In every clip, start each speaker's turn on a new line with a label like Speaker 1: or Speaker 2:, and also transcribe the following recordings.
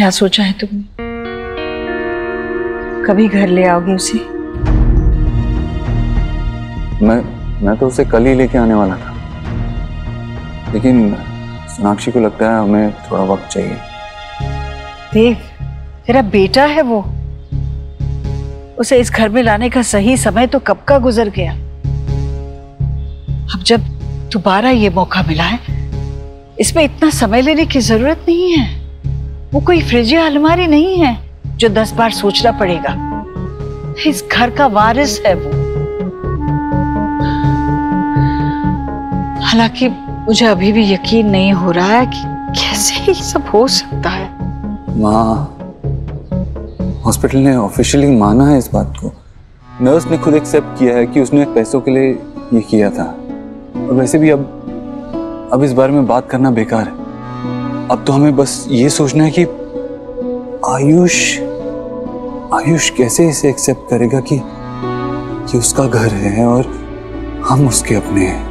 Speaker 1: क्या सोचा है तुमने? कभी घर ले आओगे उसे?
Speaker 2: मैं तो उसे कल ही लेके आने वाला था, लेकिन सोनाक्षी को लगता है हमें थोड़ा वक्त चाहिए।
Speaker 1: देव, तेरा बेटा है वो, उसे इस घर में लाने का सही समय तो कब का गुजर गया। अब जब दोबारा ये मौका मिला है, इसमें इतना समय लेने की जरूरत नहीं है। वो कोई फ्रिज या अलमारी नहीं है जो 10 बार सोचना पड़ेगा। इस घर का वारिस है वो। हालांकि मुझे अभी भी यकीन नहीं हो रहा है कि कैसे ये सब हो सकता है।
Speaker 2: माँ, हॉस्पिटल ने ऑफिशियली माना है इस बात को। नर्स ने खुद एक्सेप्ट किया है कि उसने पैसों के लिए ये किया था। और वैसे भी अब इस बारे में बात करना बेकार है। अब तो हमें बस ये सोचना है कि आयुष कैसे इसे एक्सेप्ट करेगा कि उसका घर है और हम उसके अपने हैं।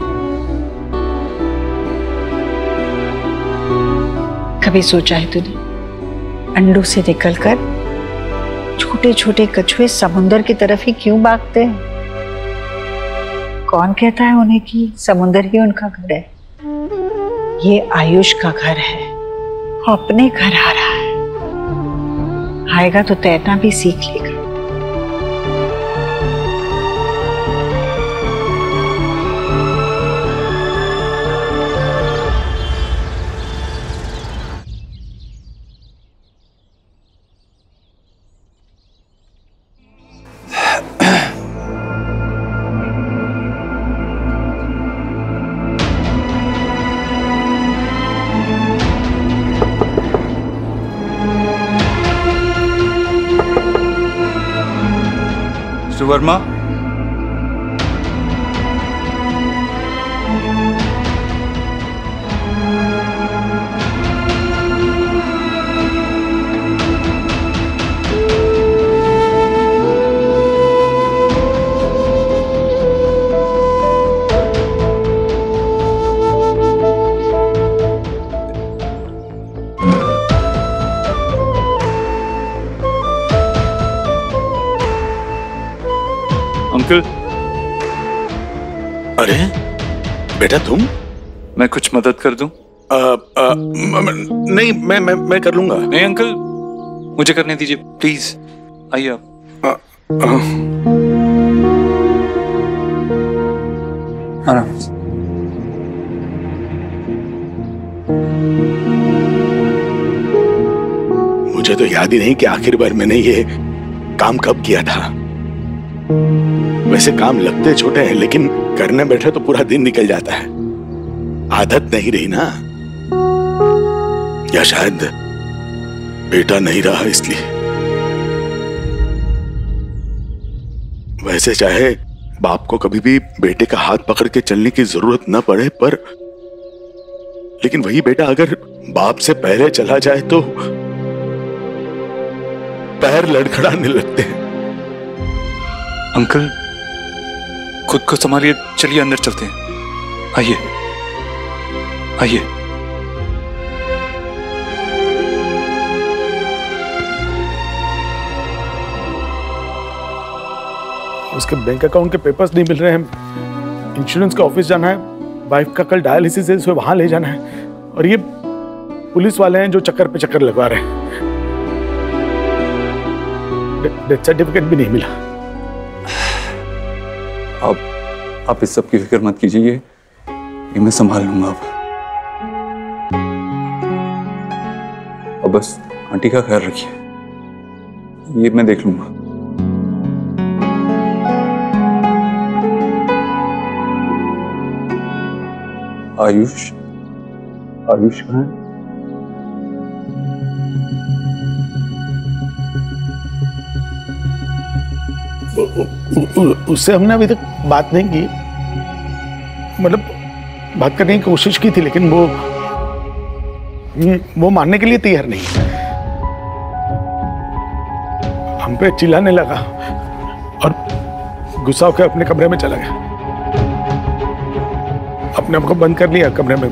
Speaker 1: कभी सोचा है तूने, अंडों से निकलकर छोटे छोटे कछुए समुंदर की तरफ ही क्यों भागते हैं? कौन कहता है उन्हें कि समुंदर ही उनका घर है? ये आयुष का घर है, वो अपने घर आ रहा है। आएगा तो तैरना भी सीख लेगा।
Speaker 2: वर्मा, अंकल।
Speaker 3: अरे बेटा तुम?
Speaker 2: मैं कुछ मदद कर दूं?
Speaker 3: नहीं, मैं कर लूंगा।
Speaker 2: नहीं अंकल, मुझे करने दीजिए प्लीज। आइए आप। आराम से।
Speaker 3: मुझे तो याद ही नहीं कि आखिर बार मैंने ये काम कब किया था। वैसे काम लगते छोटे हैं, लेकिन करने बैठे तो पूरा दिन निकल जाता है। आदत नहीं रही ना, या शायद बेटा नहीं रहा इसलिए। वैसे चाहे बाप को कभी भी बेटे का हाथ पकड़ के चलने की जरूरत न पड़े, पर लेकिन वही बेटा अगर बाप से पहले चला जाए तो पैर लड़खड़ाने लगते हैं।
Speaker 2: अंकल, खुद को संभालिए, चलिए अंदर चलते हैं। आइए आइए।
Speaker 3: उसके बैंक अकाउंट के पेपर्स नहीं मिल रहे हैं। इंश्योरेंस का ऑफिस जाना है, वाइफ का कल डायलिसिस है, उसे वहां ले जाना है। और ये पुलिस वाले हैं जो चक्कर पे चक्कर लगवा रहे हैं। डेथ सर्टिफिकेट भी नहीं मिला।
Speaker 2: आप इस सब की फिक्र मत कीजिए, ये मैं संभाल लूंगा। अब बस आंटी का ख्याल रखिए, ये मैं देख लूंगा। आयुष कहाँ है?
Speaker 3: उससे हमने अभी तक बात नहीं की, मतलब बात करने की कोशिश की थी, लेकिन वो मानने के लिए तैयार नहीं। हम पे चिल्लाने लगा और गुस्सा होकर अपने कमरे में चला गया। अपने आप को बंद कर लिया कमरे में।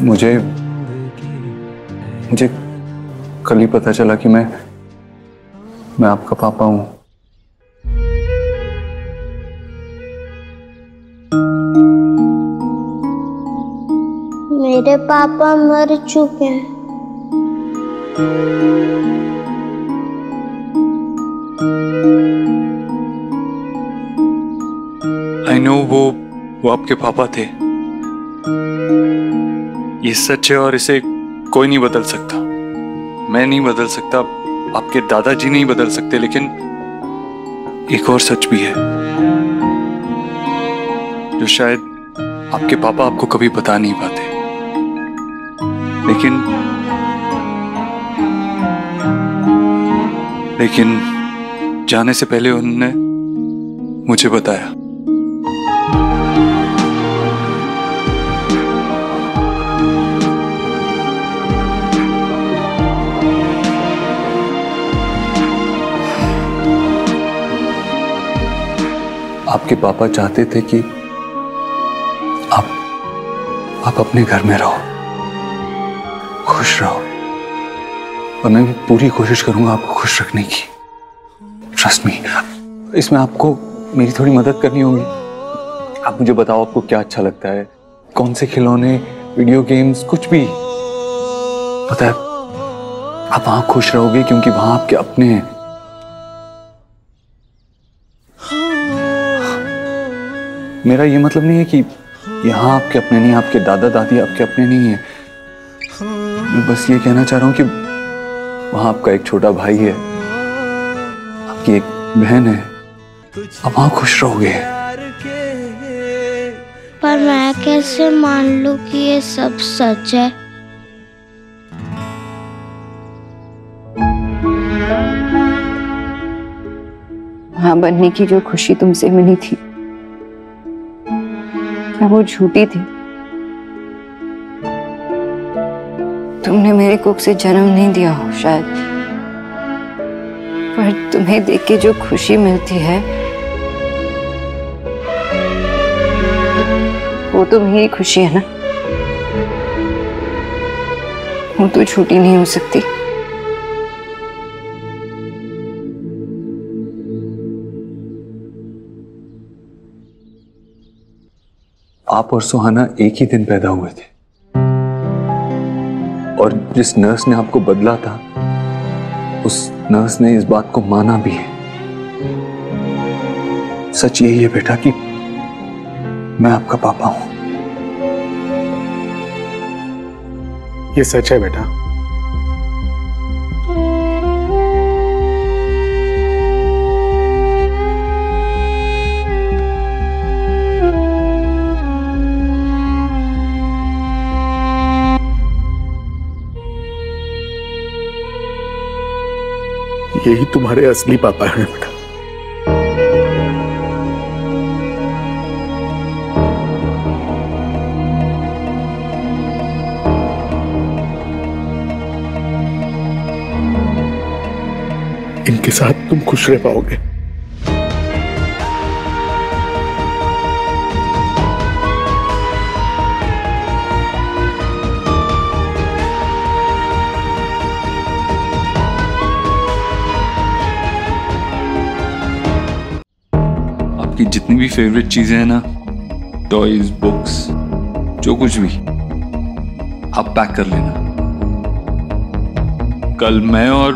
Speaker 2: मुझे कल ही पता चला कि मैं आपका पापा हूं।
Speaker 4: मेरे पापा मर चुके हैं।
Speaker 2: आई नो, वो आपके पापा थे। ये सच है और इसे कोई नहीं बदल सकता। मैं नहीं बदल सकता, आपके दादाजी नहीं बदल सकते, लेकिन एक और सच भी है जो शायद आपके पापा आपको कभी बता नहीं पाते, लेकिन जाने से पहले उन्होंने मुझे बताया। आपके पापा चाहते थे कि आप अपने घर में रहो, खुश रहो, और मैं भी पूरी कोशिश करूंगा आपको खुश रखने की। Trust me. इसमें आपको मेरी थोड़ी मदद करनी होगी। आप मुझे बताओ आपको क्या अच्छा लगता है, कौन से खिलौने, वीडियो गेम्स, कुछ भी। पता है आप वहां खुश रहोगे क्योंकि वहां आपके अपने हैं। मेरा ये मतलब नहीं है कि यहाँ आपके अपने नहीं, आपके दादा दादी आपके अपने नहीं है। मैं बस ये कहना चाह रहा हूँ कि वहाँ आपका एक छोटा भाई है, आपकी एक बहन है, आप वहाँ खुश रहोगे।
Speaker 4: पर मैं कैसे मान लूं कि ये सब सच है?
Speaker 5: मां बनने की जो खुशी तुमसे मिली थी, क्या वो झूठी थी? तुमने मेरे कोख से जन्म नहीं दिया हो शायद, पर तुम्हें देख के जो खुशी मिलती है वो तो मेरी खुशी है ना, वो तो झूठी नहीं हो सकती।
Speaker 2: आप और सुहाना एक ही दिन पैदा हुए थे, और जिस नर्स ने आपको बदला था उस नर्स ने इस बात को माना भी है। सच यही है बेटा कि मैं आपका पापा हूं।
Speaker 3: ये सच है बेटा। यही तुम्हारे असली पापा हैं बेटा। इनके साथ तुम खुश रह पाओगे।
Speaker 2: आपकी जितनी भी फेवरेट चीजें हैं ना, टॉयज, बुक्स, जो कुछ भी, आप पैक कर लेना। कल मैं और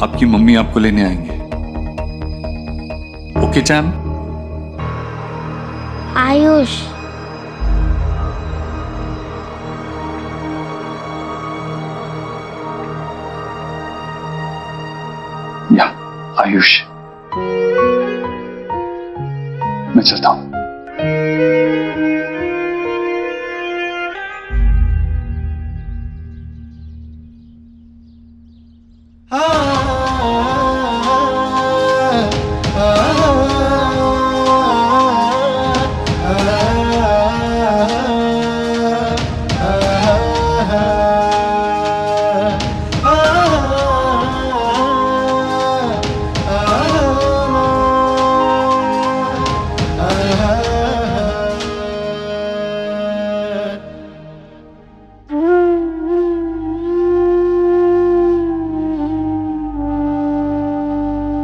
Speaker 2: आपकी मम्मी आपको लेने आएंगे। Okay charm?
Speaker 4: आयुष,
Speaker 2: या आयुष, मैं चलता हूं।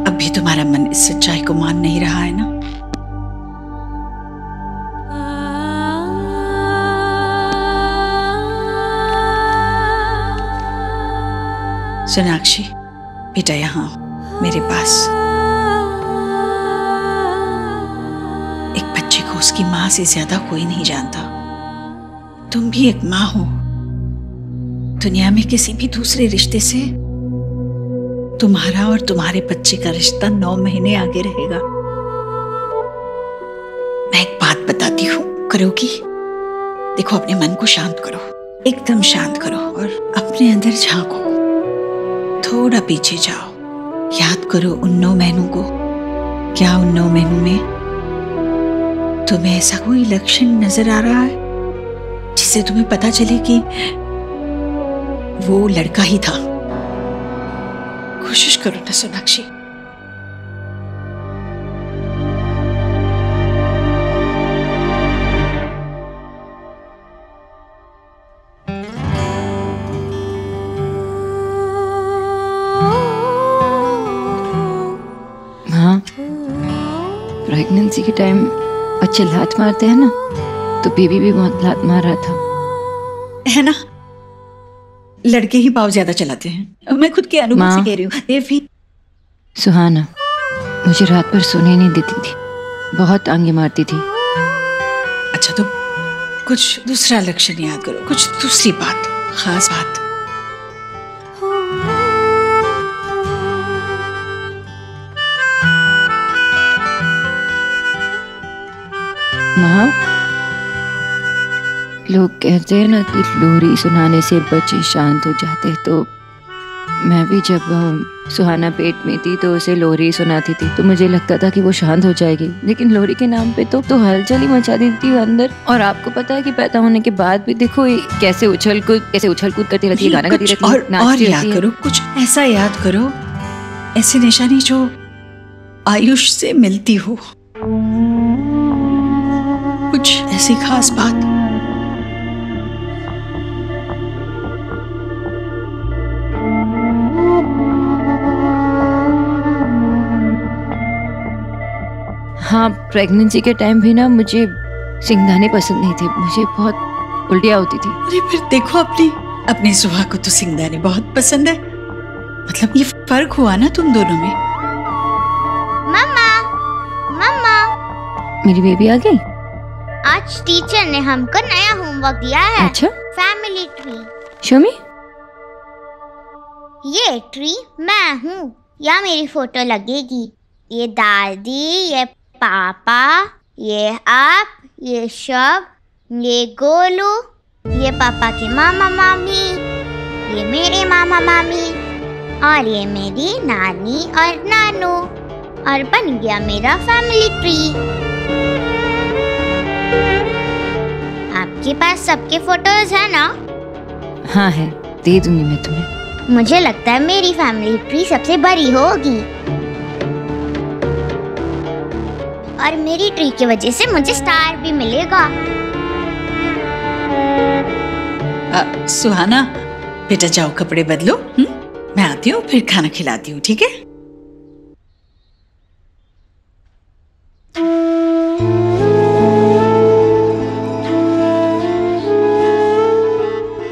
Speaker 1: अब भी तुम्हारा मन इस सच्चाई को मान नहीं रहा है ना? सोनाक्षी बेटा, यहाँ मेरे पास। एक बच्चे को उसकी माँ से ज्यादा कोई नहीं जानता। तुम भी एक माँ हो। दुनिया में किसी भी दूसरे रिश्ते से तुम्हारा और तुम्हारे बच्चे का रिश्ता 9 महीने आगे रहेगा। मैं एक बात बताती हूँ, करोगी? देखो, अपने मन को शांत करो, एकदम शांत करो और अपने अंदर झांको। थोड़ा पीछे जाओ, याद करो उन 9 महीनों को। क्या उन 9 महीनों में तुम्हें ऐसा कोई लक्षण नजर आ रहा है जिससे तुम्हें पता चले कि वो लड़का ही था? कोशिश करो ना सोनाक्षी।
Speaker 5: हाँ, प्रेगनेंसी के टाइम बच्चे लात मारते हैं ना, तो बेबी भी बहुत लात मार रहा था,
Speaker 1: है ना? लड़के ही पाव ज्यादा चलाते हैं। मैं खुद के अनुभव से कह रही हूँ। देवी,
Speaker 5: सुहाना मुझे रात भर सोने नहीं देती थी, बहुत आंगे मारती थी।
Speaker 1: अच्छा, तो कुछ दूसरा लक्षण याद करो, कुछ दूसरी बात, खास बात।
Speaker 5: माँ, लोग कहते हैं ना कि लोरी सुनाने से बच्चे शांत हो जाते हैं, तो मैं भी जब सुहाना पेट में थी तो उसे लोरी सुनाती थी, तो मुझे लगता था कि वो शांत हो जाएगी। लेकिन लोरी के नाम पे तो हलचल ही मचा देती थी अंदर। और आपको पता है कि पैदा होने के बाद भी देखो कैसे उछल कूद करती रहती है, गाना गाती रहती है,
Speaker 1: और याद करो, कुछ ऐसा याद करो, ऐसी निशानी जो आयुष से मिलती हो, कुछ ऐसी खास बात।
Speaker 5: हाँ, प्रेगनेंसी के टाइम भी ना मुझे सिंगदाने पसंद नहीं थे, मुझे बहुत उल्टियाँ होती थी।
Speaker 1: अरे फिर देखो, अपनी सुहा को तो सिंगदाने बहुत पसंद है। मतलब ये फर्क हुआ ना तुम दोनों में।
Speaker 4: मम्मा, मम्मा,
Speaker 5: मेरी बेबी आ गई।
Speaker 4: आज टीचर ने हमको नया होमवर्क दिया है।
Speaker 5: अच्छा,
Speaker 4: फैमिली ट्री।
Speaker 5: शो मी।
Speaker 4: ये ट्री मैं हूँ, यहाँ मेरी फोटो लगेगी। ये दादी, ये पापा, ये आप, ये शब, ये गोलू, ये पापा की मामा मामी, ये मेरे मामा मामी, और ये मेरी नानी और नानू। और बन गया मेरा फैमिली ट्री। आपके पास सबके फोटोज है ना?
Speaker 5: हाँ है, दे दूंगी मैं तुम्हें।
Speaker 4: मुझे लगता है मेरी फैमिली ट्री सबसे बड़ी होगी, और मेरी ट्री की वजह से मुझे स्टार भी मिलेगा।
Speaker 1: सुहाना बेटा, जाओ कपड़े बदलो। मैं आती हूँ, फिर खाना खिलाती हूँ, ठीक है?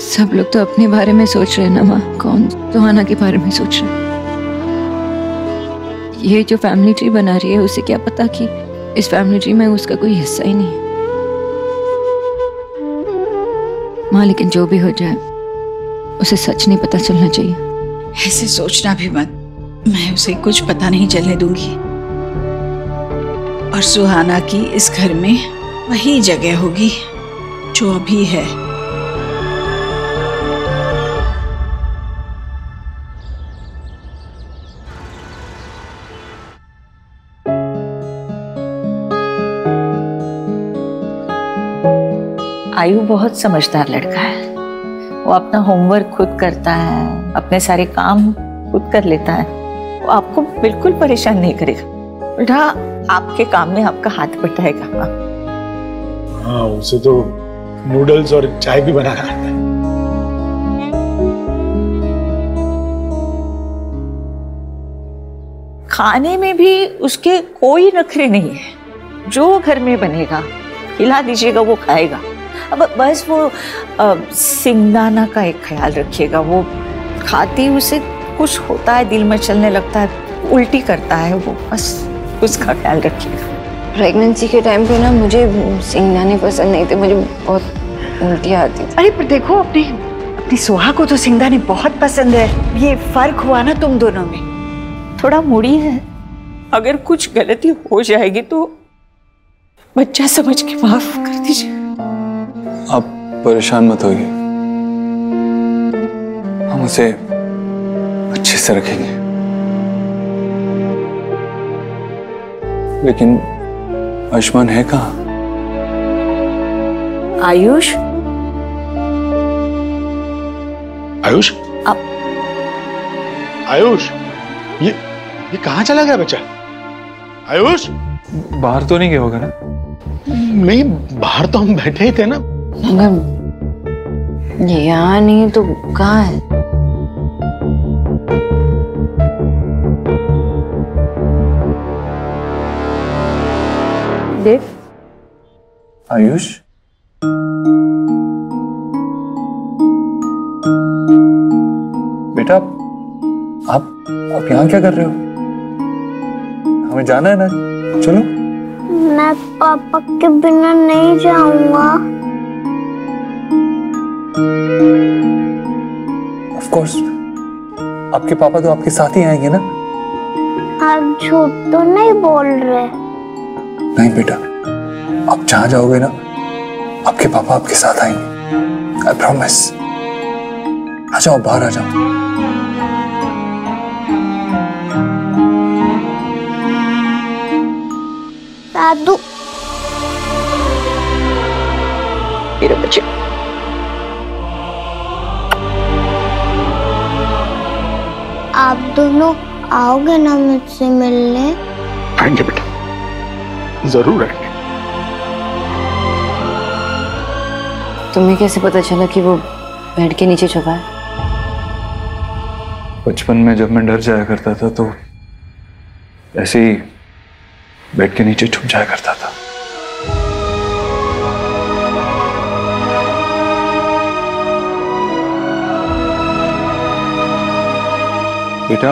Speaker 5: सब लोग तो अपने बारे में सोच रहे हैं ना माँ, कौन सुहाना के बारे में सोच रहे हैं? ये जो फैमिली ट्री बना रही है, उसे क्या पता कि इस फैमिली ट्री में उसका कोई हिस्सा ही नहीं है। माँ, लेकिन जो भी हो जाए उसे सच नहीं पता चलना चाहिए।
Speaker 1: ऐसे सोचना भी मत, मैं उसे कुछ पता नहीं चलने दूंगी। और सुहाना की इस घर में वही जगह होगी जो अभी है।
Speaker 6: आयु बहुत समझदार लड़का है। वो अपना होमवर्क खुद करता है, अपने सारे काम खुद कर लेता है। वो आपको बिल्कुल परेशान नहीं करेगा, उल्टा आपके काम में आपका हाथ बटाएगा।
Speaker 3: हाँ, उसे तो नूडल्स और चाय भी बनाना आता है।
Speaker 6: खाने में भी उसके कोई नखरे नहीं है। जो घर में बनेगा खिला दीजिएगा, वो खाएगा। अब बस वो सिंगदाना का एक ख्याल रखिएगा, वो खाती उसे कुछ होता है, दिल में चलने लगता है, उल्टी करता है, वो बस उसका ख्याल रखिएगा।
Speaker 5: प्रेगनेंसी के टाइम पे ना मुझे सिंगदाने पसंद नहीं थे, मुझे बहुत उल्टी आती थी।
Speaker 1: अरे पर देखो, अपनी सुहा को तो सिंगदाने बहुत पसंद है। ये फर्क हुआ ना तुम दोनों में।
Speaker 6: थोड़ा मुड़ी है, अगर कुछ गलती हो जाएगी तो बच्चा समझ के माफ कर दीजिए।
Speaker 2: आप परेशान मत होइए, हम उसे अच्छे से रखेंगे। लेकिन आयुष्मान है कहाँ?
Speaker 6: आयुष,
Speaker 3: आयुष, आयुष, ये कहाँ चला गया बच्चा? आयुष,
Speaker 2: बाहर तो नहीं गया होगा ना?
Speaker 3: नहीं, बाहर तो हम बैठे ही थे ना।
Speaker 5: अगर ये यहाँ नहीं तो कहाँ है?
Speaker 6: देव,
Speaker 2: आयुष, बेटा आप यहाँ क्या कर रहे हो? हमें जाना है ना, चलो।
Speaker 4: मैं पापा के बिना नहीं जाऊंगा।
Speaker 2: ऑफ कोर्स, आपके पापा तो आपके साथ ही आएंगे ना?
Speaker 4: आप झूठ तो नहीं बोल रहे?
Speaker 2: नहीं बेटा, आप जहां जाओगे ना, आपके पापा आपके साथ आएंगे, आई प्रॉमिस। आ जाओ, बाहर आ जाओ।
Speaker 4: दादू,
Speaker 6: मेरे बच्चे,
Speaker 4: आप दोनों आओगे ना मुझसे मिलने?
Speaker 3: आएंगे बेटा, जरूर आएंगे।
Speaker 5: तुम्हें कैसे पता चला कि वो बेड के नीचे छुपा है?
Speaker 2: बचपन में जब मैं डर जाया करता था तो ऐसे ही बेड के नीचे छुप जाया करता था। बेटा,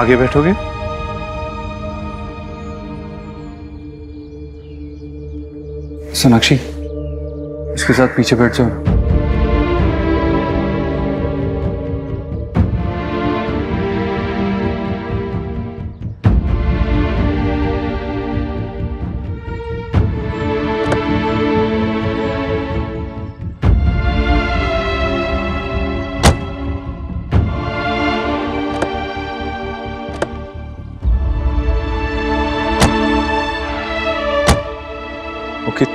Speaker 2: आगे बैठोगे? सोनाक्षी, इसके साथ पीछे बैठ जाओ। Okay,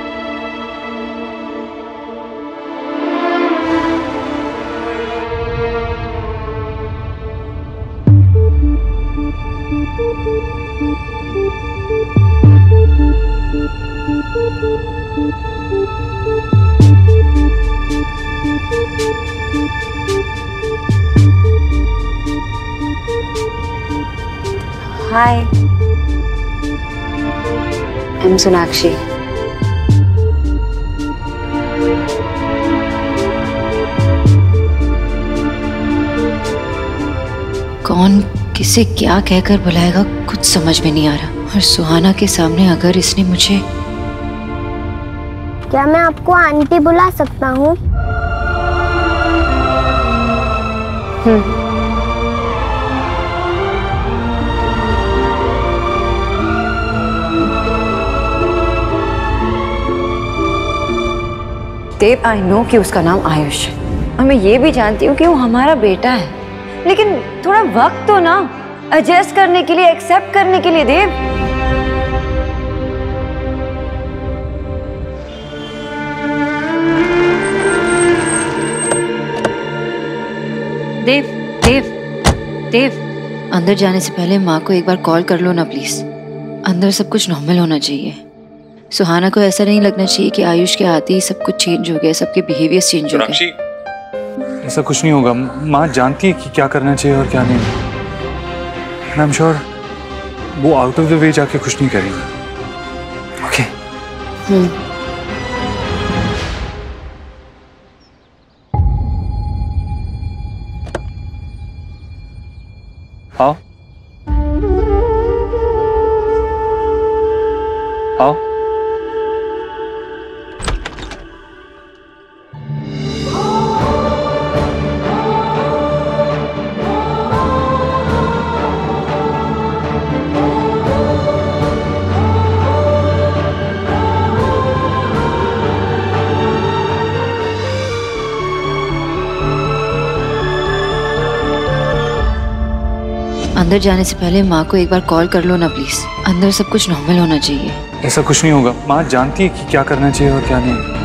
Speaker 5: Hi, I'm Sonakshi. कौन किसे क्या कहकर बुलाएगा कुछ समझ में नहीं आ रहा। और सुहाना के सामने अगर इसने मुझे...
Speaker 4: क्या मैं आपको आंटी बुला सकता हूँ?
Speaker 5: देव, आई नो कि उसका नाम आयुष है और मैं ये भी जानती हूँ कि वो हमारा बेटा है, लेकिन थोड़ा वक्त तो ना एडजस्ट करने के लिए, एक्सेप्ट करने के लिए। देव, देव, देव, देव, अंदर जाने से पहले माँ को एक बार कॉल कर लो ना प्लीज। अंदर सब कुछ नॉर्मल होना चाहिए। सुहाना को ऐसा नहीं लगना चाहिए कि आयुष के आते ही सब कुछ चेंज हो गया, सबके बिहेवियर चेंज हो गए।
Speaker 2: ऐसा कुछ नहीं होगा। माँ जानती है कि क्या करना चाहिए और क्या नहीं। आई एम श्योर वो आउट ऑफ द वे जाके कुछ नहीं करेंगी। ओके? आओ आओ।
Speaker 5: अंदर जाने से पहले माँ को एक बार कॉल कर लो ना प्लीज। अंदर सब कुछ नॉर्मल होना चाहिए।
Speaker 2: ऐसा कुछ नहीं होगा, माँ जानती है कि क्या करना चाहिए और क्या नहीं।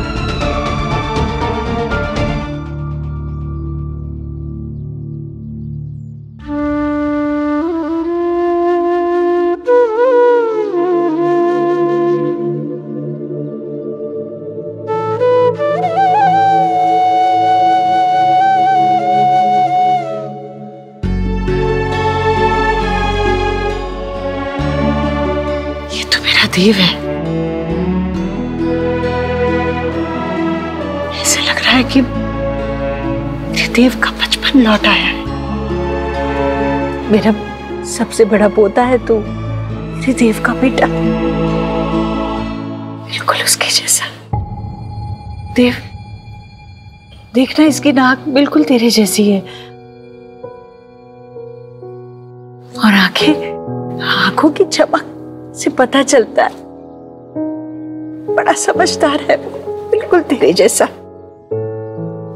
Speaker 1: देव है। ऐसा लग रहा है कि मेरे देव का बचपन लौट आया है। मेरा सबसे बड़ा पोता है तो मेरे देव का बेटा बिल्कुल उसके जैसा। देव, देखना इसकी नाक बिल्कुल तेरे जैसी है और आंखों की चमक से पता चलता है बड़ा समझदार है वो, बिल्कुल तेरे जैसा।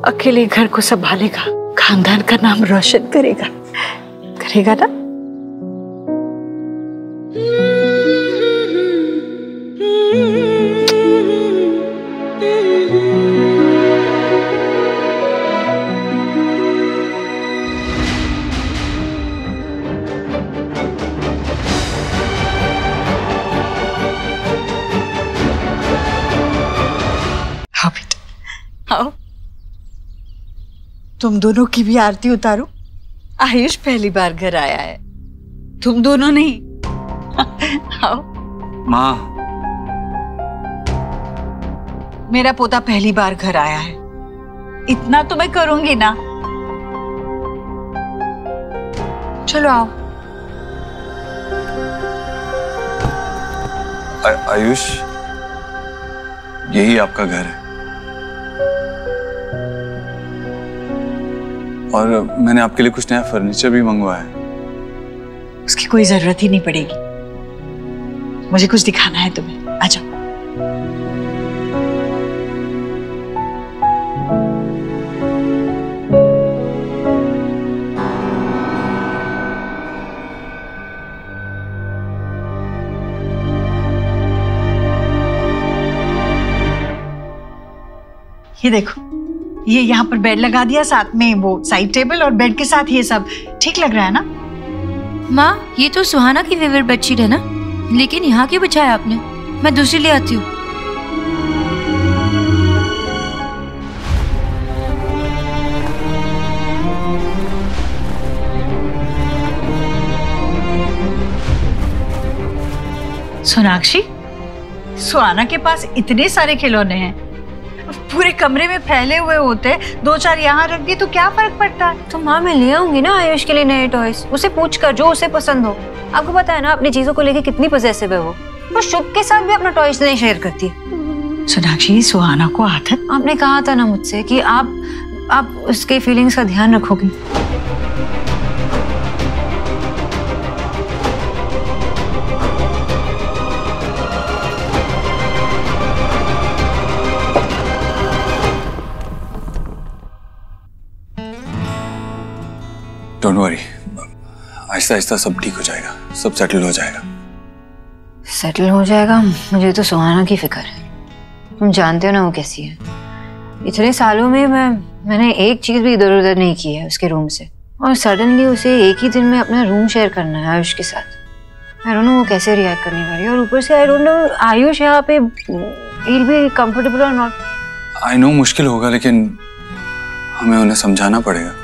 Speaker 1: अकेले घर को संभालेगा, खानदान का नाम रोशन करेगा, करेगा ना? हाँ बेटा, आओ। तुम दोनों की भी आरती उतारो। आयुष पहली बार घर आया है, तुम दोनों नहीं। आओ।
Speaker 2: माँ,
Speaker 1: मेरा पोता पहली बार घर आया है, इतना तो मैं करूंगी ना। चलो आओ।
Speaker 2: आयुष, यही आपका घर है और मैंने आपके लिए कुछ नया फर्नीचर भी मंगवाया है।
Speaker 1: उसकी कोई जरूरत ही नहीं पड़ेगी। मुझे कुछ दिखाना है तुम्हें, आ जाओ। ये देखो, ये यहाँ पर बेड लगा दिया, साथ में वो साइड टेबल और बेड के साथ ये सब ठीक लग रहा है ना?
Speaker 5: माँ, ये तो सुहाना की फेवरेट बेडशीट है ना, लेकिन यहाँ क्यों बिछाया आपने? मैं दूसरी ले आती हूँ।
Speaker 1: सोनाक्षी, सुहाना के पास इतने सारे खिलौने हैं, पूरे कमरे में फैले हुए होते, दो चार यहाँ रख दी तो क्या फर्क पड़ता है?
Speaker 5: तो माँ, मैं ले आऊंगी ना आयुष के लिए नए टॉयज। उसे पूछ कर जो उसे पसंद हो। आपको पता है ना अपनी चीजों को लेके कितनी पजेसिव है वो शुभ के साथ भी अपना टॉयज नहीं शेयर करती है।
Speaker 1: सोनाक्षी, सुहाना को आदत।
Speaker 5: आपने कहा था ना मुझसे कि आप उसके फीलिंग्स का ध्यान रखोगी।
Speaker 2: डोंट वरी, आहिस्ता आहिस्ता सब ठीक हो जाएगा, सब सेटल हो जाएगा।
Speaker 5: सेटल हो जाएगा? मुझे तो सुहाना की फिक्र है। तुम जानते हो ना वो कैसी है। इतने सालों में मैंने एक चीज भी इधर उधर नहीं की है उसके रूम से, और सडनली उसे एक ही दिन में अपना रूम शेयर करना है आयुष के साथ। आई डोंट नो वो कैसे रिएक्ट करने वाली है, और ऊपर से आई डोंट नो आयुष यहाँ पे he'll be comfortable or not।
Speaker 2: I know मुश्किल होगा, लेकिन हमें उन्हें समझाना पड़ेगा।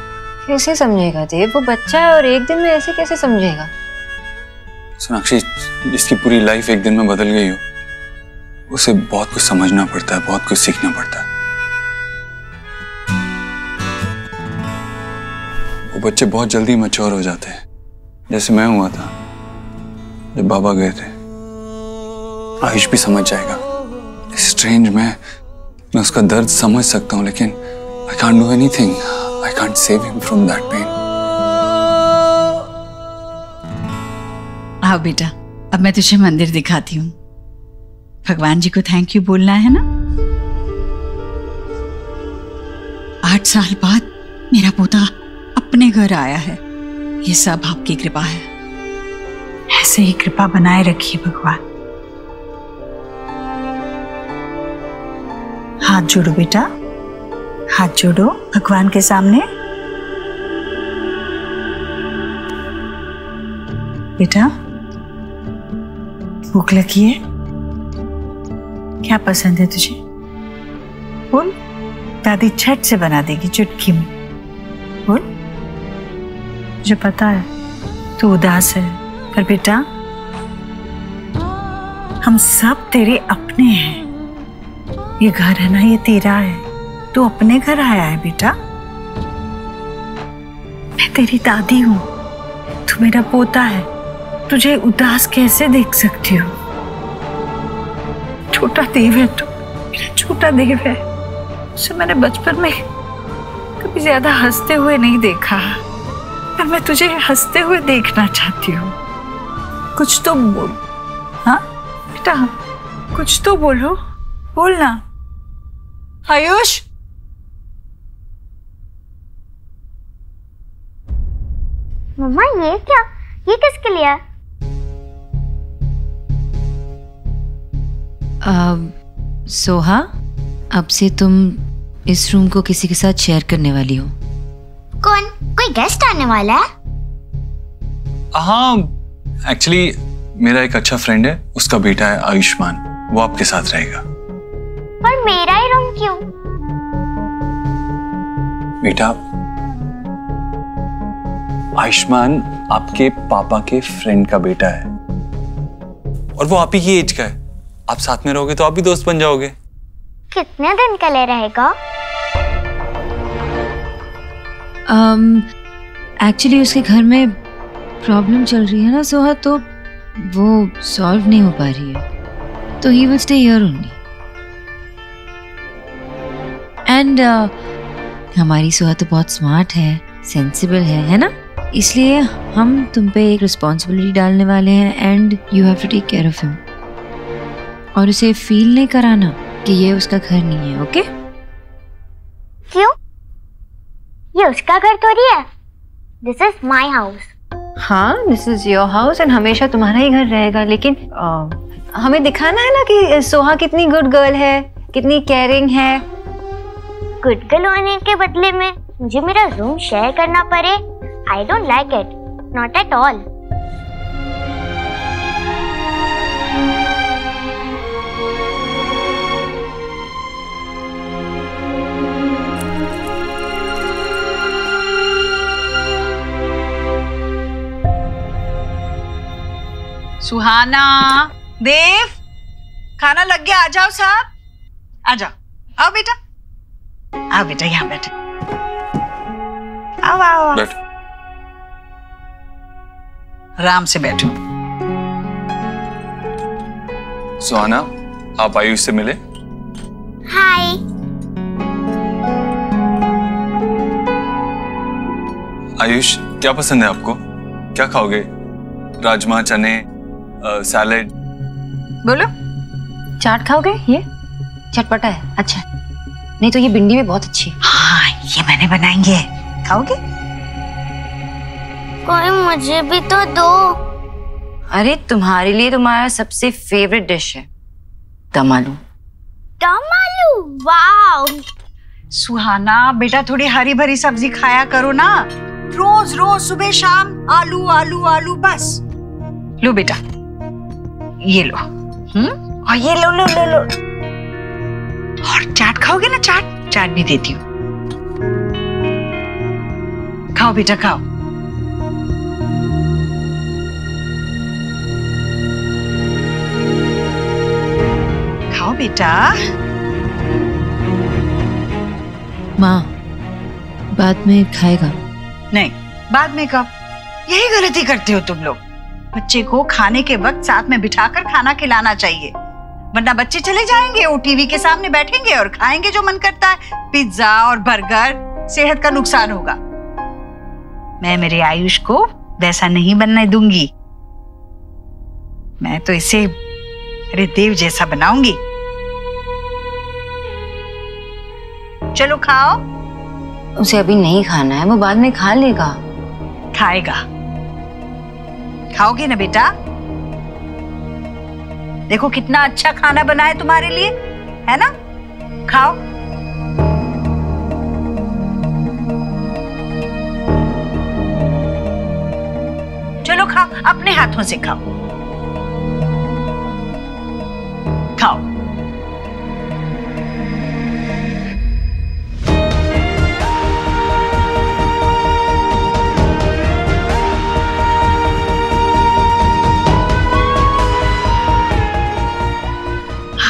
Speaker 5: कैसे समझेगा देव? वो बच्चा है और एक दिन में ऐसे कैसे समझेगा?
Speaker 2: सोनाक्षी, जिसकी पूरी लाइफ एक दिन में बदल गई हो, उसे बहुत कुछ समझना पड़ता है, बहुत कुछ सीखना पड़ता है। वो बच्चे बहुत जल्दी मैच्योर हो जाते हैं, जैसे मैं हुआ था जब बाबा गए थे। आयुष भी समझ जाएगा। स्ट्रेंज, मैं उसका दर्द समझ सकता हूं, लेकिन I can't do anything. I can't save him from that pain.
Speaker 1: आओ बेटा, अब मैं तुझे मंदिर दिखाती हूँ। भगवान जी को थैंक यू बोलना है ना। 8 साल बाद मेरा पोता अपने घर आया है। ये सब आपकी कृपा है। ऐसे ही कृपा बनाए रखिए भगवान। हाथ जोड़ो बेटा, हाथ जोड़ो भगवान के सामने। बेटा, भूख लगी है? क्या पसंद है तुझे? बोल, दादी झट से बना देगी चुटकी में। बोल। मुझे पता है तू उदास है, पर बेटा हम सब तेरे अपने हैं। ये घर है ना, ये तेरा है। तू अपने घर आया है बेटा। मैं तेरी दादी हूं, तू मेरा पोता है। तुझे उदास कैसे देख सकती हो? छोटा देव है तू, मेरा छोटा देव है। उसे मैंने बचपन में कभी ज्यादा हंसते हुए नहीं देखा, पर मैं तुझे हंसते हुए देखना चाहती हूँ। कुछ तो बोल। हाँ बेटा, कुछ तो बोलो, बोलना। आयुष,
Speaker 4: मम्मा ये क्या? ये किसके लिए है?
Speaker 5: सोहा, अब से तुम इस रूम को किसी के साथ शेयर करने वाली हो।
Speaker 4: कौन? कोई गेस्ट आने वाला है?
Speaker 2: हाँ, एक्चुअली मेरा एक अच्छा फ्रेंड है, उसका बेटा है आयुष्मान, वो आपके साथ रहेगा।
Speaker 4: पर मेरा ही रूम क्यों?
Speaker 2: बेटा, आयुष्मान आपके पापा के फ्रेंड का बेटा है और वो आप ही की एज का है। आप साथ में रहोगे तो आप भी दोस्त बन जाओगे।
Speaker 4: कितने दिन के लिए रहेगा?
Speaker 5: एक्चुअली उसके घर में प्रॉब्लम चल रही है ना सोहा, तो वो सॉल्व नहीं हो पा रही है, तो he will stay here only. And हमारी सोहा तो बहुत स्मार्ट है, सेंसिबल है ना? इसलिए हम तुम पे एक रिस्पॉन्सिबिलिटी डालने वाले हैं and you have to take care of him. और उसे फील नहीं कराना कि ये उसका घर नहीं है, ओके?
Speaker 4: क्यों? ये उसका घर थोड़ी है। This is my house.
Speaker 5: हाँ, this is your house and हमेशा तुम्हारा ही घर रहेगा, लेकिन हमें दिखाना है ना कि सोहा कितनी गुड गर्ल है, कितनी केयरिंग है।
Speaker 4: गुड गर्ल होने के बदले में मुझे मेरा रूम शेयर करना पड़े, I don't like it, not at all.
Speaker 1: Suhana, Dev, खाना लग गया। आ जाओ साहब, आ जाओ। आओ बेटा, आओ बेटा, यहाँ बैठो। आओ आओ आओ।
Speaker 2: बैठो।
Speaker 1: आराम से बैठो।
Speaker 2: सुहाना, आप आयुष से मिले?
Speaker 4: हाय।
Speaker 2: आयुष, क्या पसंद है आपको? क्या खाओगे? राजमा, चने, सैलेड?
Speaker 5: बोलो। चाट खाओगे? ये चटपटा है, अच्छा। नहीं तो ये भिंडी में बहुत अच्छी है।
Speaker 1: हाँ, ये मैंने बनाई है, खाओगे?
Speaker 4: कोई मुझे भी तो दो।
Speaker 5: अरे तुम्हारे लिए तुम्हारा सबसे फेवरेट डिश है दम आलू।
Speaker 4: दम आलू, वाओ।
Speaker 1: सुहाना बेटा, थोड़ी हरी भरी सब्जी खाया करो ना। रोज रोज सुबह शाम आलू आलू आलू बस। लो बेटा, ये लो। और ये लो लो लो लो। और चाट खाओगे ना? चाट, चाट भी देती हूँ। खाओ बेटा, खाओ। बेटा।
Speaker 5: माँ, बाद में खाएगा।
Speaker 1: नहीं, बाद में कब? यही गलती करते हो तुम लोग। बच्चे को खाने के वक्त साथ में बिठाकर खाना खिलाना चाहिए, वरना बच्चे चले जाएंगे, वो टीवी के सामने बैठेंगे और खाएंगे जो मन करता है, पिज्जा और बर्गर। सेहत का नुकसान होगा। मैं मेरे आयुष को वैसा नहीं बनने दूंगी। मैं तो इसे मेरे देव जैसा बनाऊंगी। चलो खाओ।
Speaker 5: उसे अभी नहीं खाना है, वो बाद में खा लेगा।
Speaker 1: खाएगा। खाओगे ना बेटा? देखो कितना अच्छा खाना बना है तुम्हारे लिए, है ना? खाओ। चलो खाओ, अपने हाथों से खाओ। खाओ।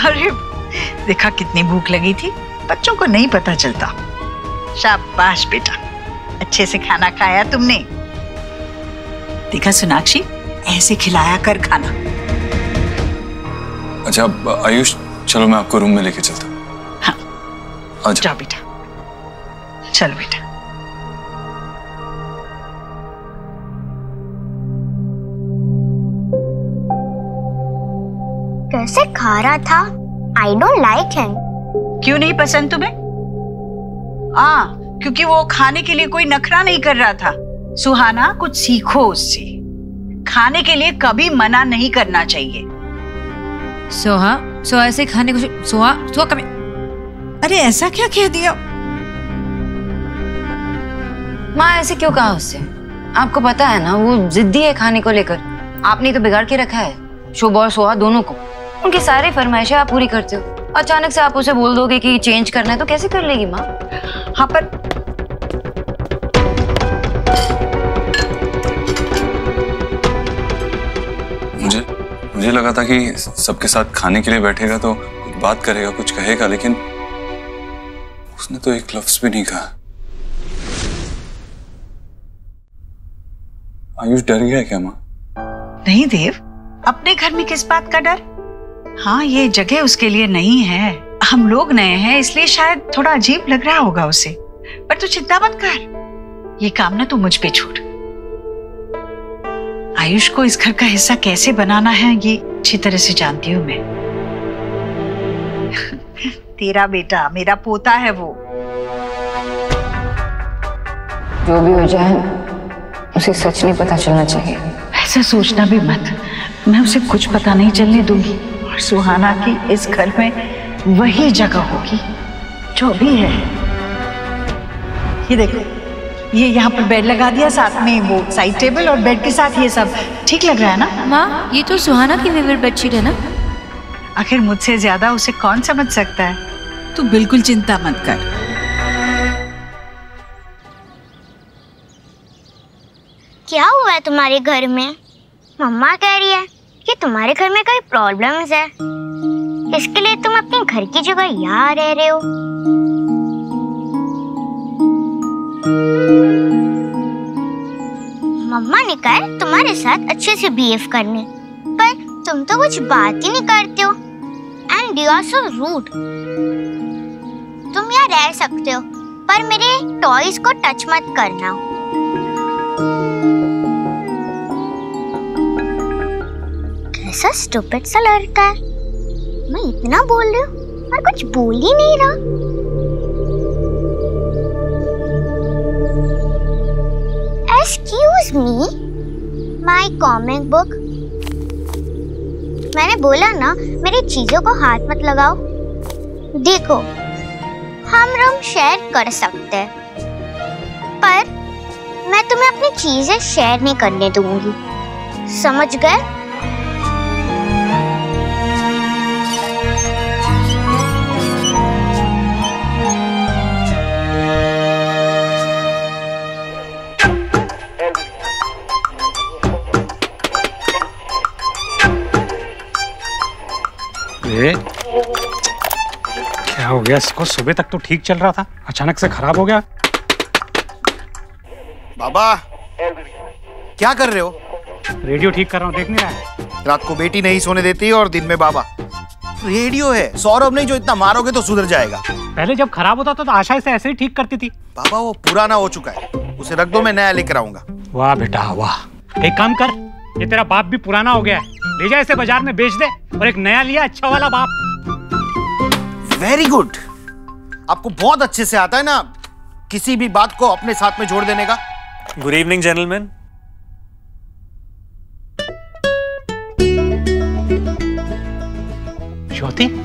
Speaker 1: अरे देखा कितनी भूख लगी थी, बच्चों को नहीं पता चलता। शाबाश बेटा, अच्छे से खाना खाया तुमने। देखा सोनाक्षी, ऐसे खिलाया कर खाना।
Speaker 2: अच्छा आयुष, चलो मैं आपको रूम में लेके चलता हूँ।
Speaker 1: हाँ जाओ बेटा, चलो बेटा।
Speaker 4: कैसे खा रहा था? आई डोंट लाइक हिम।
Speaker 1: क्यों नहीं पसंद तुम्हें? क्योंकि वो खाने के लिए कोई नखरा नहीं कर रहा था। सुहाना, कुछ सीखो उससे। खाने के लिए कभी मना नहीं करना चाहिए।
Speaker 5: सोहा ऐसे खाने को सोहा कभी।
Speaker 1: अरे ऐसा क्या कह दिया?
Speaker 5: माँ ऐसे क्यों कहा उससे? आपको पता है ना वो जिद्दी है खाने को लेकर। आपने तो बिगाड़ के रखा है शोभा और सोहा दोनों को। उनकी सारी फरमाइशें आप पूरी करते हो, अचानक से आप उसे बोल दोगे कि चेंज करना है तो कैसे कर लेगी माँ?
Speaker 1: हाँ पर
Speaker 2: मुझे लगा था कि सबके साथ खाने के लिए बैठेगा तो बात करेगा, कुछ कहेगा, लेकिन उसने तो एक लफ्ज भी नहीं कहा। आयुष डर गया क्या माँ?
Speaker 1: नहीं देव, अपने घर में किस बात का डर? हाँ, ये जगह उसके लिए नहीं है। हम लोग नए हैं इसलिए शायद थोड़ा अजीब लग रहा होगा उसे, पर तू चिंता मत कर। ये काम ना तू मुझ पे छोड़। आयुष को इस घर का हिस्सा कैसे बनाना है ये अच्छी तरह से जानती हूँ मैं। तेरा बेटा मेरा पोता है वो।
Speaker 5: जो भी हो जाए उसे सच नहीं पता चलना चाहिए।
Speaker 1: ऐसा सोचना भी मत, मैं उसे कुछ पता नहीं चलने दूंगी। और सुहाना की इस घर में वही जगह होगी जो भी है। ये देखो, ये यहाँ पर बेड लगा दिया, साथ में वो साइड टेबल और बेड के साथ ये सब ठीक लग रहा है ना?
Speaker 5: माँ ये तो सुहाना की फेवरेट बेडशीट है ना?
Speaker 1: आखिर मुझसे ज्यादा उसे कौन समझ सकता है? तू बिल्कुल चिंता मत कर।
Speaker 4: क्या हुआ है तुम्हारे घर में? मम्मा कह रही है कि तुम्हारे घर में कोई प्रॉब्लम्स है, इसके लिए तुम अपने घर की जगह यहाँ रह रहे हो। मम्मा ने कहा तुम्हारे साथ अच्छे से बिहेव करने, पर तुम तो कुछ बात ही नहीं करते हो। And you are so rude. तुम यहाँ रह सकते हो पर मेरे टॉयज को टच मत करना। कैसा स्टूपिड सा लड़का है। मैं इतना बोल रही हूँ और कुछ बोल ही नहीं रहा। Excuse me, my comic book। मैंने बोला ना मेरी चीजों को हाथ मत लगाओ। देखो, हम रूम शेयर कर सकते हैं, पर मैं तुम्हें अपनी चीजें शेयर नहीं करने दूंगी, समझ गए?
Speaker 7: क्या हो गया इसको? सुबह तक तो ठीक चल रहा था, अचानक से खराब हो गया।
Speaker 8: बाबा क्या कर रहे हो?
Speaker 7: रेडियो ठीक कर रहा हूँ, देख नहीं रहा है?
Speaker 8: रात को बेटी नहीं सोने देती और दिन में बाबा। रेडियो है, सौरभ नहीं जो इतना मारोगे तो सुधर जाएगा।
Speaker 7: पहले जब खराब होता था तो आशा इसे ऐसे ही ठीक करती थी।
Speaker 8: बाबा वो पुराना हो चुका है, उसे रख दो, मैं नया लेकर आऊंगा।
Speaker 7: वाह बेटा वाह, एक काम कर, ये तेरा बाप भी पुराना हो गया है, ले जा इसे बाजार में बेच दे और एक नया लिया अच्छा वाला बाप।
Speaker 8: वेरी गुड, आपको बहुत अच्छे से आता है ना किसी भी बात को अपने साथ में जोड़ देने का।
Speaker 9: Good evening gentleman.
Speaker 7: ज्योतिन,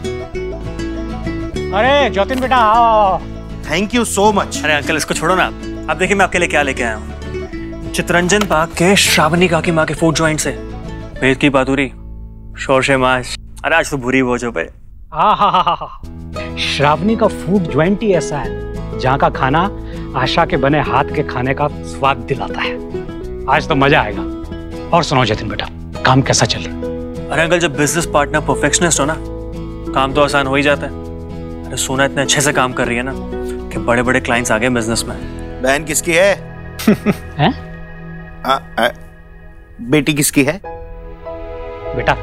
Speaker 7: अरे ज्योतिन बेटा आओ।
Speaker 8: Thank you so much.
Speaker 9: अरे अंकल इसको छोड़ो ना, आप देखिए मैं आपके लिए क्या लेके आया हूँ। चितरंजन पाक के श्रावणी काकी माँ के फूड जॉइंट से भेद की पातुरी, शोरशे माश। अरे आज तो बुरी बोझों पे।
Speaker 7: श्रावणी का फूड जॉइंट ही ऐसा है जहाँ का खाना आशा के बने हाथ के खाने का स्वाद दिलाता है। आज तो मजा आएगा। और सुनो जतिन बेटा, काम कैसा चल रहा है?
Speaker 9: अरे अंकल जब बिजनेस पार्टनर परफेक्शनिस्ट हो ना, काम तो आसान हो ही जाता है। अरे सोना इतने अच्छे से काम कर रही है ना कि बड़े बड़े क्लाइंट्स आ गए बिजनेस में।
Speaker 8: बहन किसकी है?
Speaker 7: हैं?
Speaker 8: बेटी किसकी है?
Speaker 7: बेटा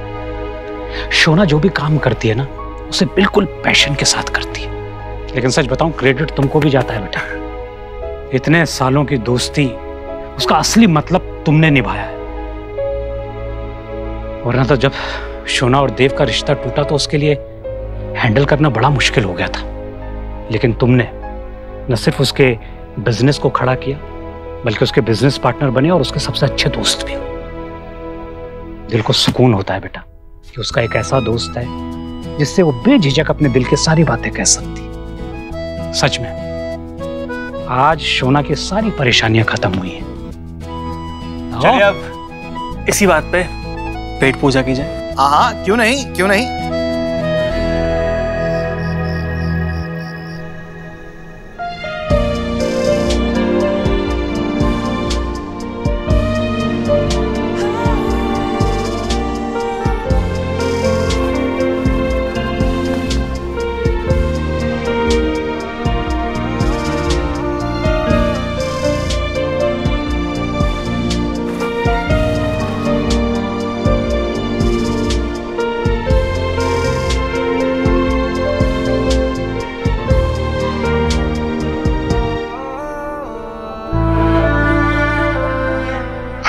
Speaker 7: शोना जो भी काम करती है ना उसे बिल्कुल पैशन के साथ करती है, लेकिन सच बताऊं क्रेडिट तुमको भी जाता है बेटा। इतने सालों की दोस्ती, उसका असली मतलब तुमने निभाया है। वरना तो जब शोना और देव का रिश्ता टूटा तो उसके लिए हैंडल करना बड़ा मुश्किल हो गया था, लेकिन तुमने न सिर्फ उसके बिजनेस को खड़ा किया बल्कि उसके बिजनेस पार्टनर बने और उसके सबसे अच्छे दोस्त भी। दिल को सुकून होता है बेटा कि उसका एक ऐसा दोस्त है जिससे वो बेझिझक अपने दिल की सारी बातें कह सकती है। सच में आज शोना की सारी परेशानियां खत्म हुई हैं।
Speaker 9: चलिए अब इसी बात पे पेट पूजा की जाए।
Speaker 8: हाँ क्यों नहीं, क्यों नहीं।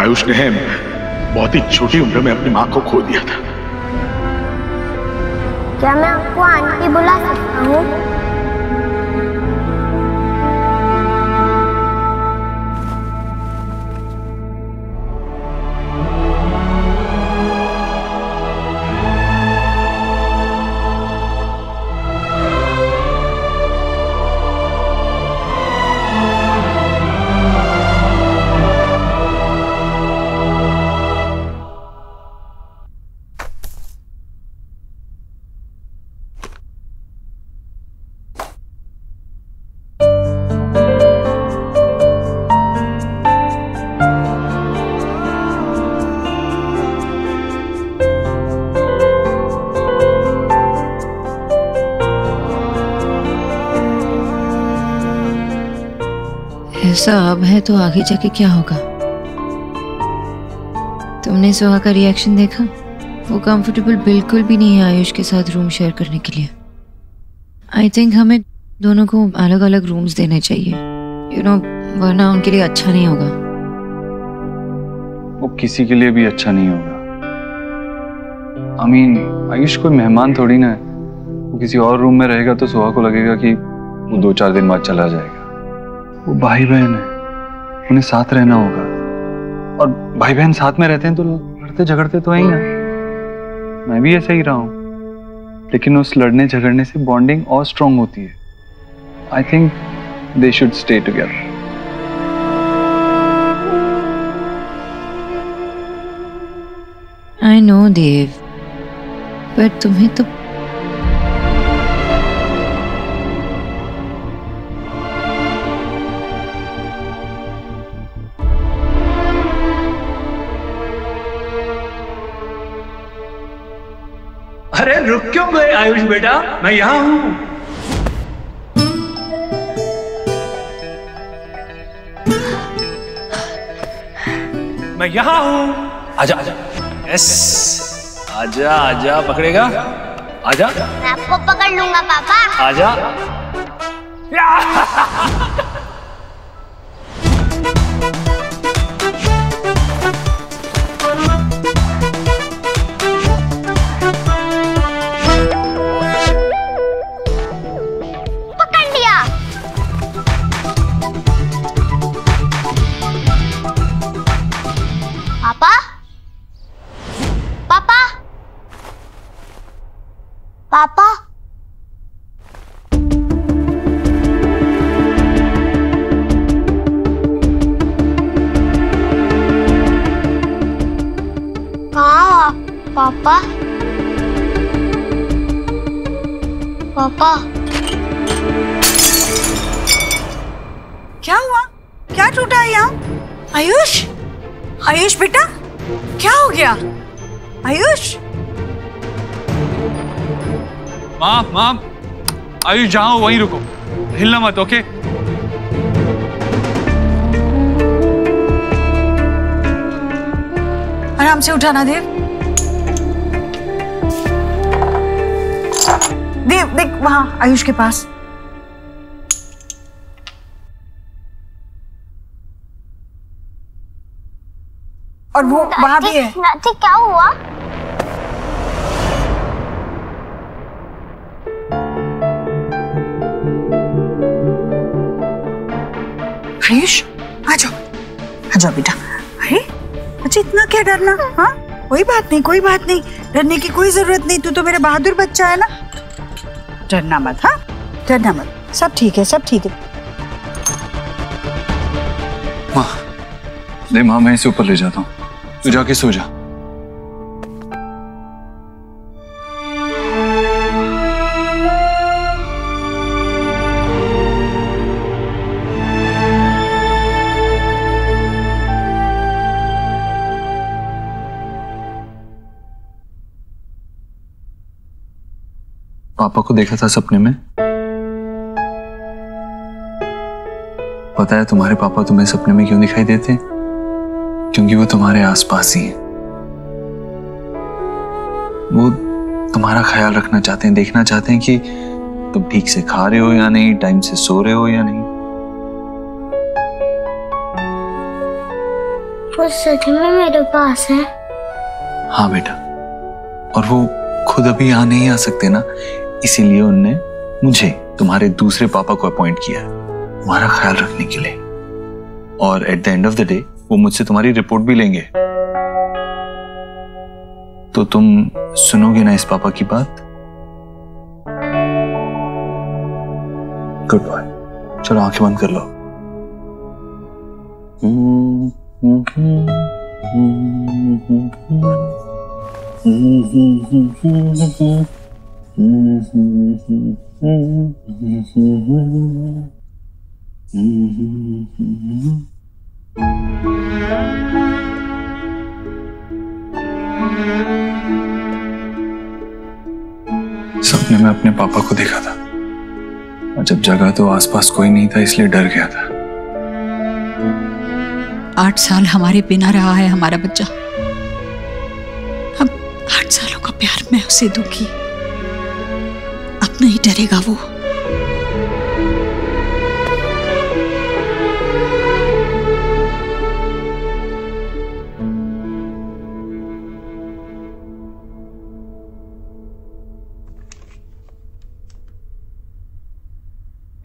Speaker 3: आयुष ने बहुत ही छोटी उम्र में अपनी माँ को खो दिया था।
Speaker 4: क्या मैं आपको आंटी बुला सकता हूँ?
Speaker 5: ऐसा अब है तो आगे जाके क्या होगा? तुमने सुहा का रिएक्शन देखा? वो कंफर्टेबल बिल्कुल भी नहीं है आयुष के साथ रूम शेयर करने के लिए। आई थिंक हमें दोनों को अलग अलग रूम्स देने चाहिए, यू नो, वरना उनके लिए अच्छा नहीं होगा।
Speaker 2: वो किसी के लिए भी अच्छा नहीं होगा। आयुष कोई मेहमान थोड़ी ना है। वो किसी और रूम में रहेगा तो सुहा को लगेगा कि वो 2-4 दिन बाद चला जाएगा। वो भाई बहन है, उन्हें साथ रहना होगा, और भाई बहन साथ में रहते हैं तो लड़ते झगड़ते तो है ही ना। मैं भी ऐसा ही रहा हूं, लेकिन उस लड़ने झगड़ने से बॉन्डिंग और स्ट्रांग होती है। I think they should stay together.
Speaker 5: I know Dev, पर तुम्हें तो
Speaker 9: अरे रुक क्यों गए आयुष बेटा, मैं यहाँ हूँ।
Speaker 10: मैं यहाँ हूँ। आजा आजा। यस, आजा आजा। पकड़ेगा? आजा।
Speaker 4: मैं आपको पकड़ लूंगा पापा।
Speaker 10: आजा।
Speaker 4: पापा, पापा, पापा। कहाँ पापा? पापा,
Speaker 1: क्या हुआ? क्या टूटा है यहाँ? आयुष, आयुष बेटा, क्या हो गया? आयुष,
Speaker 2: माँ, आयुष जहाँ हो वहीं रुको, हिलना मत। ओके?
Speaker 1: आराम से उठाना देव। देव देख वहां आयुष के पास। और वो वहां भी है।
Speaker 4: नाती क्या हुआ?
Speaker 1: आयुष, आ जाओ बेटा। अरे अच्छा, इतना क्या डरना? हाँ, कोई बात नहीं, डरने की कोई जरूरत नहीं। तू तो मेरा बहादुर बच्चा है ना। डरना मत, हाँ, डरना मत। सब ठीक है।
Speaker 2: माँ, मैं इसे ऊपर ले जाता हूँ, तू जाके सो जा। पापा को देखा था सपने में। पता है तुम्हारे पापा तुम्हें सपने में क्यों दिखाई देते हैं? क्योंकि वो तुम्हारे आसपास ही हैं। वो तुम्हारा ख्याल रखना चाहते हैं, देखना चाहते हैं कि तुम ठीक से खा रहे हो या नहीं, टाइम से सो रहे हो या नहीं।
Speaker 4: वो सच में मेरे पास है?
Speaker 2: हाँ बेटा, और वो खुद अभी यहाँ नहीं आ सकते ना, इसीलिए उनने मुझे, तुम्हारे दूसरे पापा को अपॉइंट किया तुम्हारा ख्याल रखने के लिए। और at the end of the day वो मुझसे तुम्हारी रिपोर्ट भी लेंगे। तो तुम सुनोगे ना इस पापा की बात? गुड बॉय, चलो आंखें बंद कर लो। सपने में अपने पापा को देखा था, और जब जगा तो आसपास कोई नहीं था, इसलिए डर गया था।
Speaker 11: 8 साल हमारे बिना रहा है हमारा बच्चा। अब 8 सालों का प्यार मैं उसे दूंगी, अब नहीं डरेगा वो।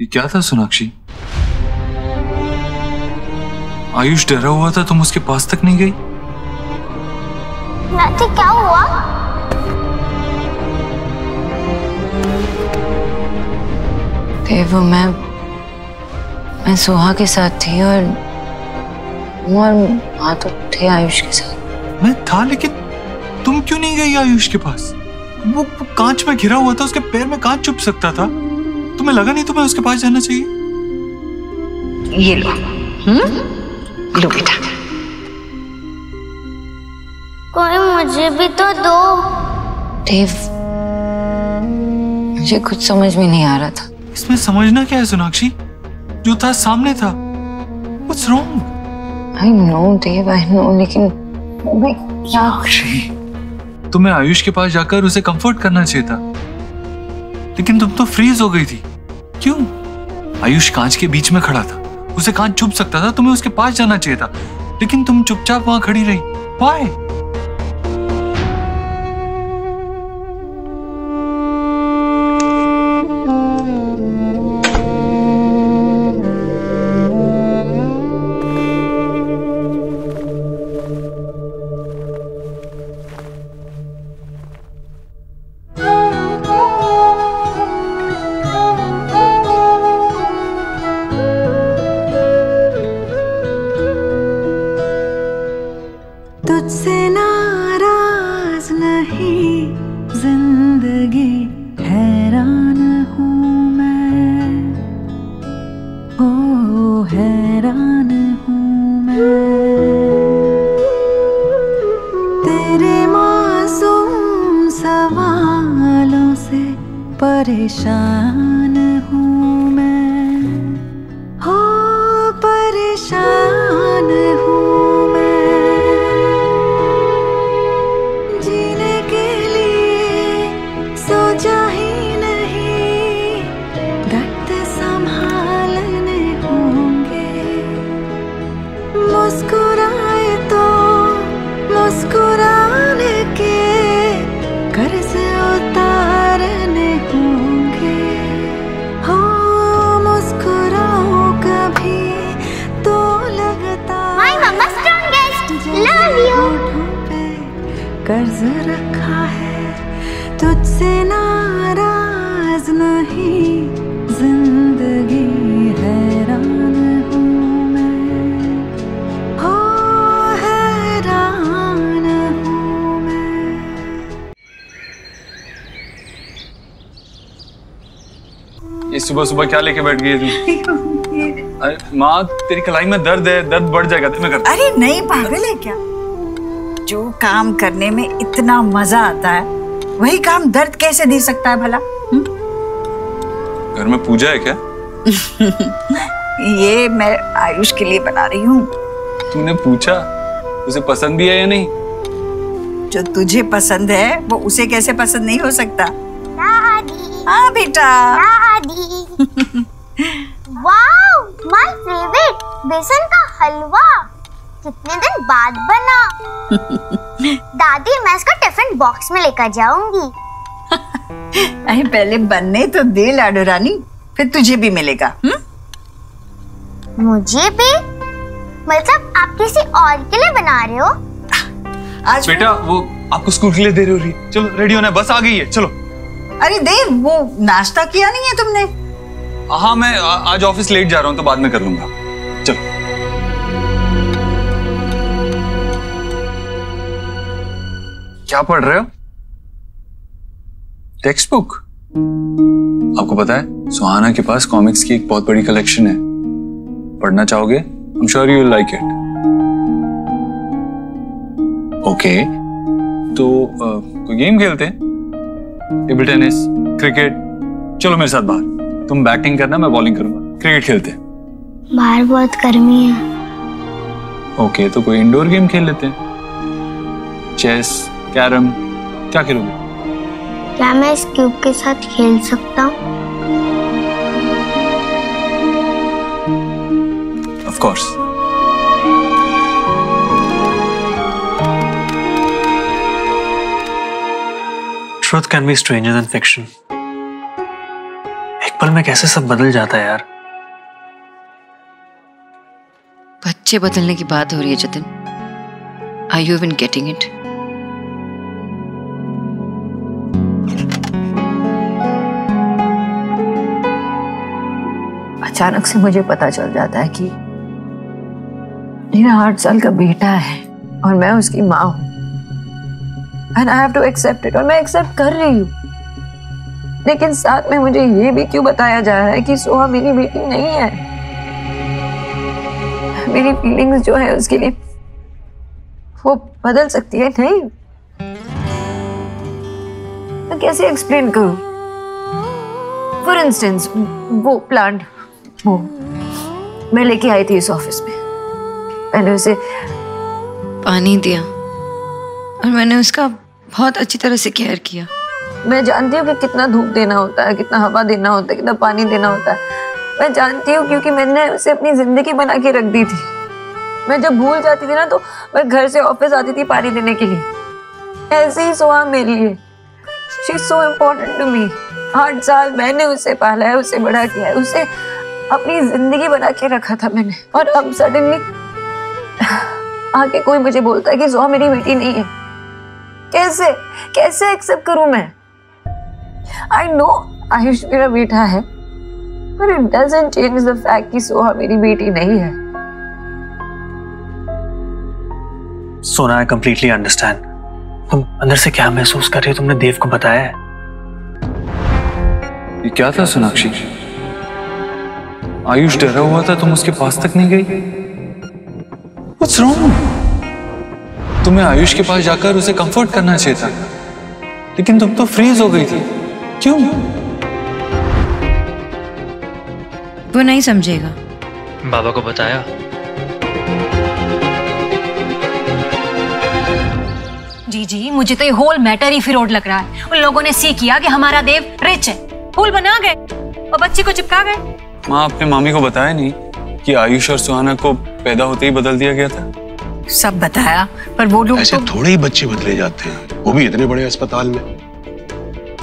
Speaker 2: ये क्या था सोनाक्षी? आयुष डरा हुआ था, तुम उसके पास तक नहीं गई?
Speaker 4: नाती क्या हुआ?
Speaker 5: वो मैं सोहा के साथ थी और हाथ उठे आयुष के साथ।
Speaker 2: मैं था, लेकिन तुम क्यों नहीं गई आयुष के पास? वो कांच में घिरा हुआ था, उसके पैर में कांच चुभ सकता था। तुम्हें लगा नहीं तुम्हें उसके पास जाना चाहिए?
Speaker 1: ये लो, लो बेटा।
Speaker 4: कोई मुझे भी तो दो।
Speaker 5: देव, मुझे कुछ समझ में नहीं आ रहा था।
Speaker 2: इसमें समझना क्या है सोनाक्षी? जो था सामने था। What's wrong?
Speaker 5: I know Dev, I know, लेकिन मैं क्या?
Speaker 2: तुम्हें आयुष के पास जाकर उसे कंफर्ट करना चाहिए था, लेकिन तुम तो फ्रीज हो गई थी। क्यों? आयुष कांच के बीच में खड़ा था, उसे कांच चुभ सकता था, तुम्हें उसके पास जाना चाहिए था, लेकिन तुम चुपचाप वहां खड़ी रही। Why?
Speaker 12: तुझसे नाराज नहीं जिंदगी, हैरान हूँ मैं, ओ हैरान हूँ मैं। तेरे मासूम सवालों से परेशान हूँ मैं, हो परेशान हूँ। मुस्कुराए तो मुस्कुराने के कर्ज उतारने होंगे, हो मुस्कुराओ कभी तो लगता
Speaker 4: My mama strongest, love you।
Speaker 12: पे कर्ज रखा है, तुझसे नाराज नहीं जिंदगी, हैरान
Speaker 2: ये सुबह सुबह क्या लेके बैठ गई तुम? अरे माँ, तेरी कलाई में दर्द है, दर्द बढ़ जाएगा। मैं करता।
Speaker 1: अरे नहीं, पागल है क्या? जो काम करने में इतना मजा आता है, वही काम दर्द कैसे दे सकता है भला?
Speaker 2: घर में पूजा है क्या?
Speaker 1: ये मैं आयुष के लिए बना रही हूँ।
Speaker 2: तूने पूछा उसे पसंद भी है या नहीं?
Speaker 1: जो तुझे पसंद है वो उसे कैसे पसंद नहीं हो सकता?
Speaker 4: दादी।
Speaker 1: हाँ बेटा।
Speaker 4: दादी। वाओ, माय फेवरेट, बेसन का हलवा। कितने दिन बाद बना। दादी, मैं इसका टिफिन बॉक्स में लेकर जाऊंगी।
Speaker 1: अरे पहले बनने तो दे लाडो रानी, फिर तुझे भी मिलेगा।
Speaker 4: मुझे भी? मतलब आप किसी और के लिए बना रहे हो?
Speaker 2: आज बेटा वो आपको स्कूल के लिए देर हो रही है, चलो रेडी होना है, बस आ गई है, चलो।
Speaker 1: अरे देव, वो नाश्ता किया नहीं है तुमने?
Speaker 2: हाँ, मैं आज ऑफिस लेट जा रहा हूँ तो बाद में कर लूंगा, चलो। क्या पढ़ रहे हो? Text book? आपको पता है सुहाना के पास कॉमिक्स की एक बहुत बड़ी कलेक्शन है, पढ़ना चाहोगे? I'm sure you'll like it. Okay, तो कोई गेम खेलते हैं? Table tennis, cricket? चलो मेरे साथ बाहर, तुम बैटिंग करना, मैं बॉलिंग करूंगा। क्रिकेट खेलते हैं।
Speaker 4: बाहर बहुत गर्मी है।
Speaker 2: ओके, तो कोई इंडोर गेम खेल लेते हैं, चेस, कैरम, क्या खेलोगे?
Speaker 4: क्या मैं इस क्यूब के साथ खेल सकता हूँ?
Speaker 2: Of course.
Speaker 9: Truth can be stranger than fiction. एक पल में कैसे सब बदल जाता है यार।
Speaker 5: बच्चे बदलने की बात हो रही है Jatin. Are you even getting it?
Speaker 6: अचानक से मुझे पता चल जाता है कि मेरा 8 साल का बेटा है और मैं उसकी माँ हूं। And I have to accept it, और मैं एक्सेप्ट कर रही हूँ। लेकिन साथ में मुझे ये भी क्यों बताया जा रहा है कि सोहा मेरी बेटी नहीं है। मेरी फीलिंग्स जो है उसके लिए वो बदल सकती है। नहीं, मैं कैसे एक्सप्लेन करूं? फॉर इंस्टेंस वो प्लांट वो मैं लेके आई थी इस ऑफिस में,
Speaker 5: मैंने उसे पानी दिया और मैंने उसका बहुत अच्छी तरह से केयर किया। मैं जानती हूँ कि कितना धूप देना होता है, कितना हवा देना होता है, कितना पानी देना होता है। मैं जानती हूँ क्योंकि मैंने उसे अपनी जिंदगी बना के रख दी थी। मैं जब भूल जाती थी ना तो मैं घर से ऑफिस आती थी पानी देने के लिए। ऐसे ही सुहा मेरे लिए, she is so important to me. 8 साल मैंने उसे पाला है, उसे बड़ा किया है, उसे अपनी जिंदगी बना के रखा था मैंने। और अब सडनली आके कोई मुझे बोलता है कि सुहा मेरी बेटी नहीं है। कैसे कैसे एक्सेप्ट करूं मैं? आई नो आयुष मेरा बेटा है, पर it doesn't change the fact कि सुहा मेरी बेटी नहीं है।
Speaker 9: सोना, आई कंप्लीटली अंडरस्टैंड। तुम अंदर से क्या महसूस कर रही हो? तुमने देव को बताया है?
Speaker 2: ये क्या था सोनाक्षी? आयुष डरा हुआ था, तुम उसके पास तक नहीं गई? What's wrong? तुम्हें आयुष के पास जाकर उसे कंफर्ट करना चाहिए था, लेकिन तुम तो फ्रीज हो गई थी। क्यों?
Speaker 5: वो नहीं समझेगा।
Speaker 9: बाबा को बताया?
Speaker 13: जी मुझे तो ये होल मैटर ही फिरोड लग रहा है। उन लोगों ने सी किया कि हमारा देव रिच है, फूल बना गए और बच्ची को चिपका गए।
Speaker 2: माँ, आपने मामी को बताया नहीं कि आयुष और सुहाना को पैदा होते ही बदल दिया गया था?
Speaker 13: सब बताया, पर वो लोग
Speaker 14: ऐसे थोड़े ही बच्चे बदले जाते हैं, वो भी इतने बड़े अस्पताल में।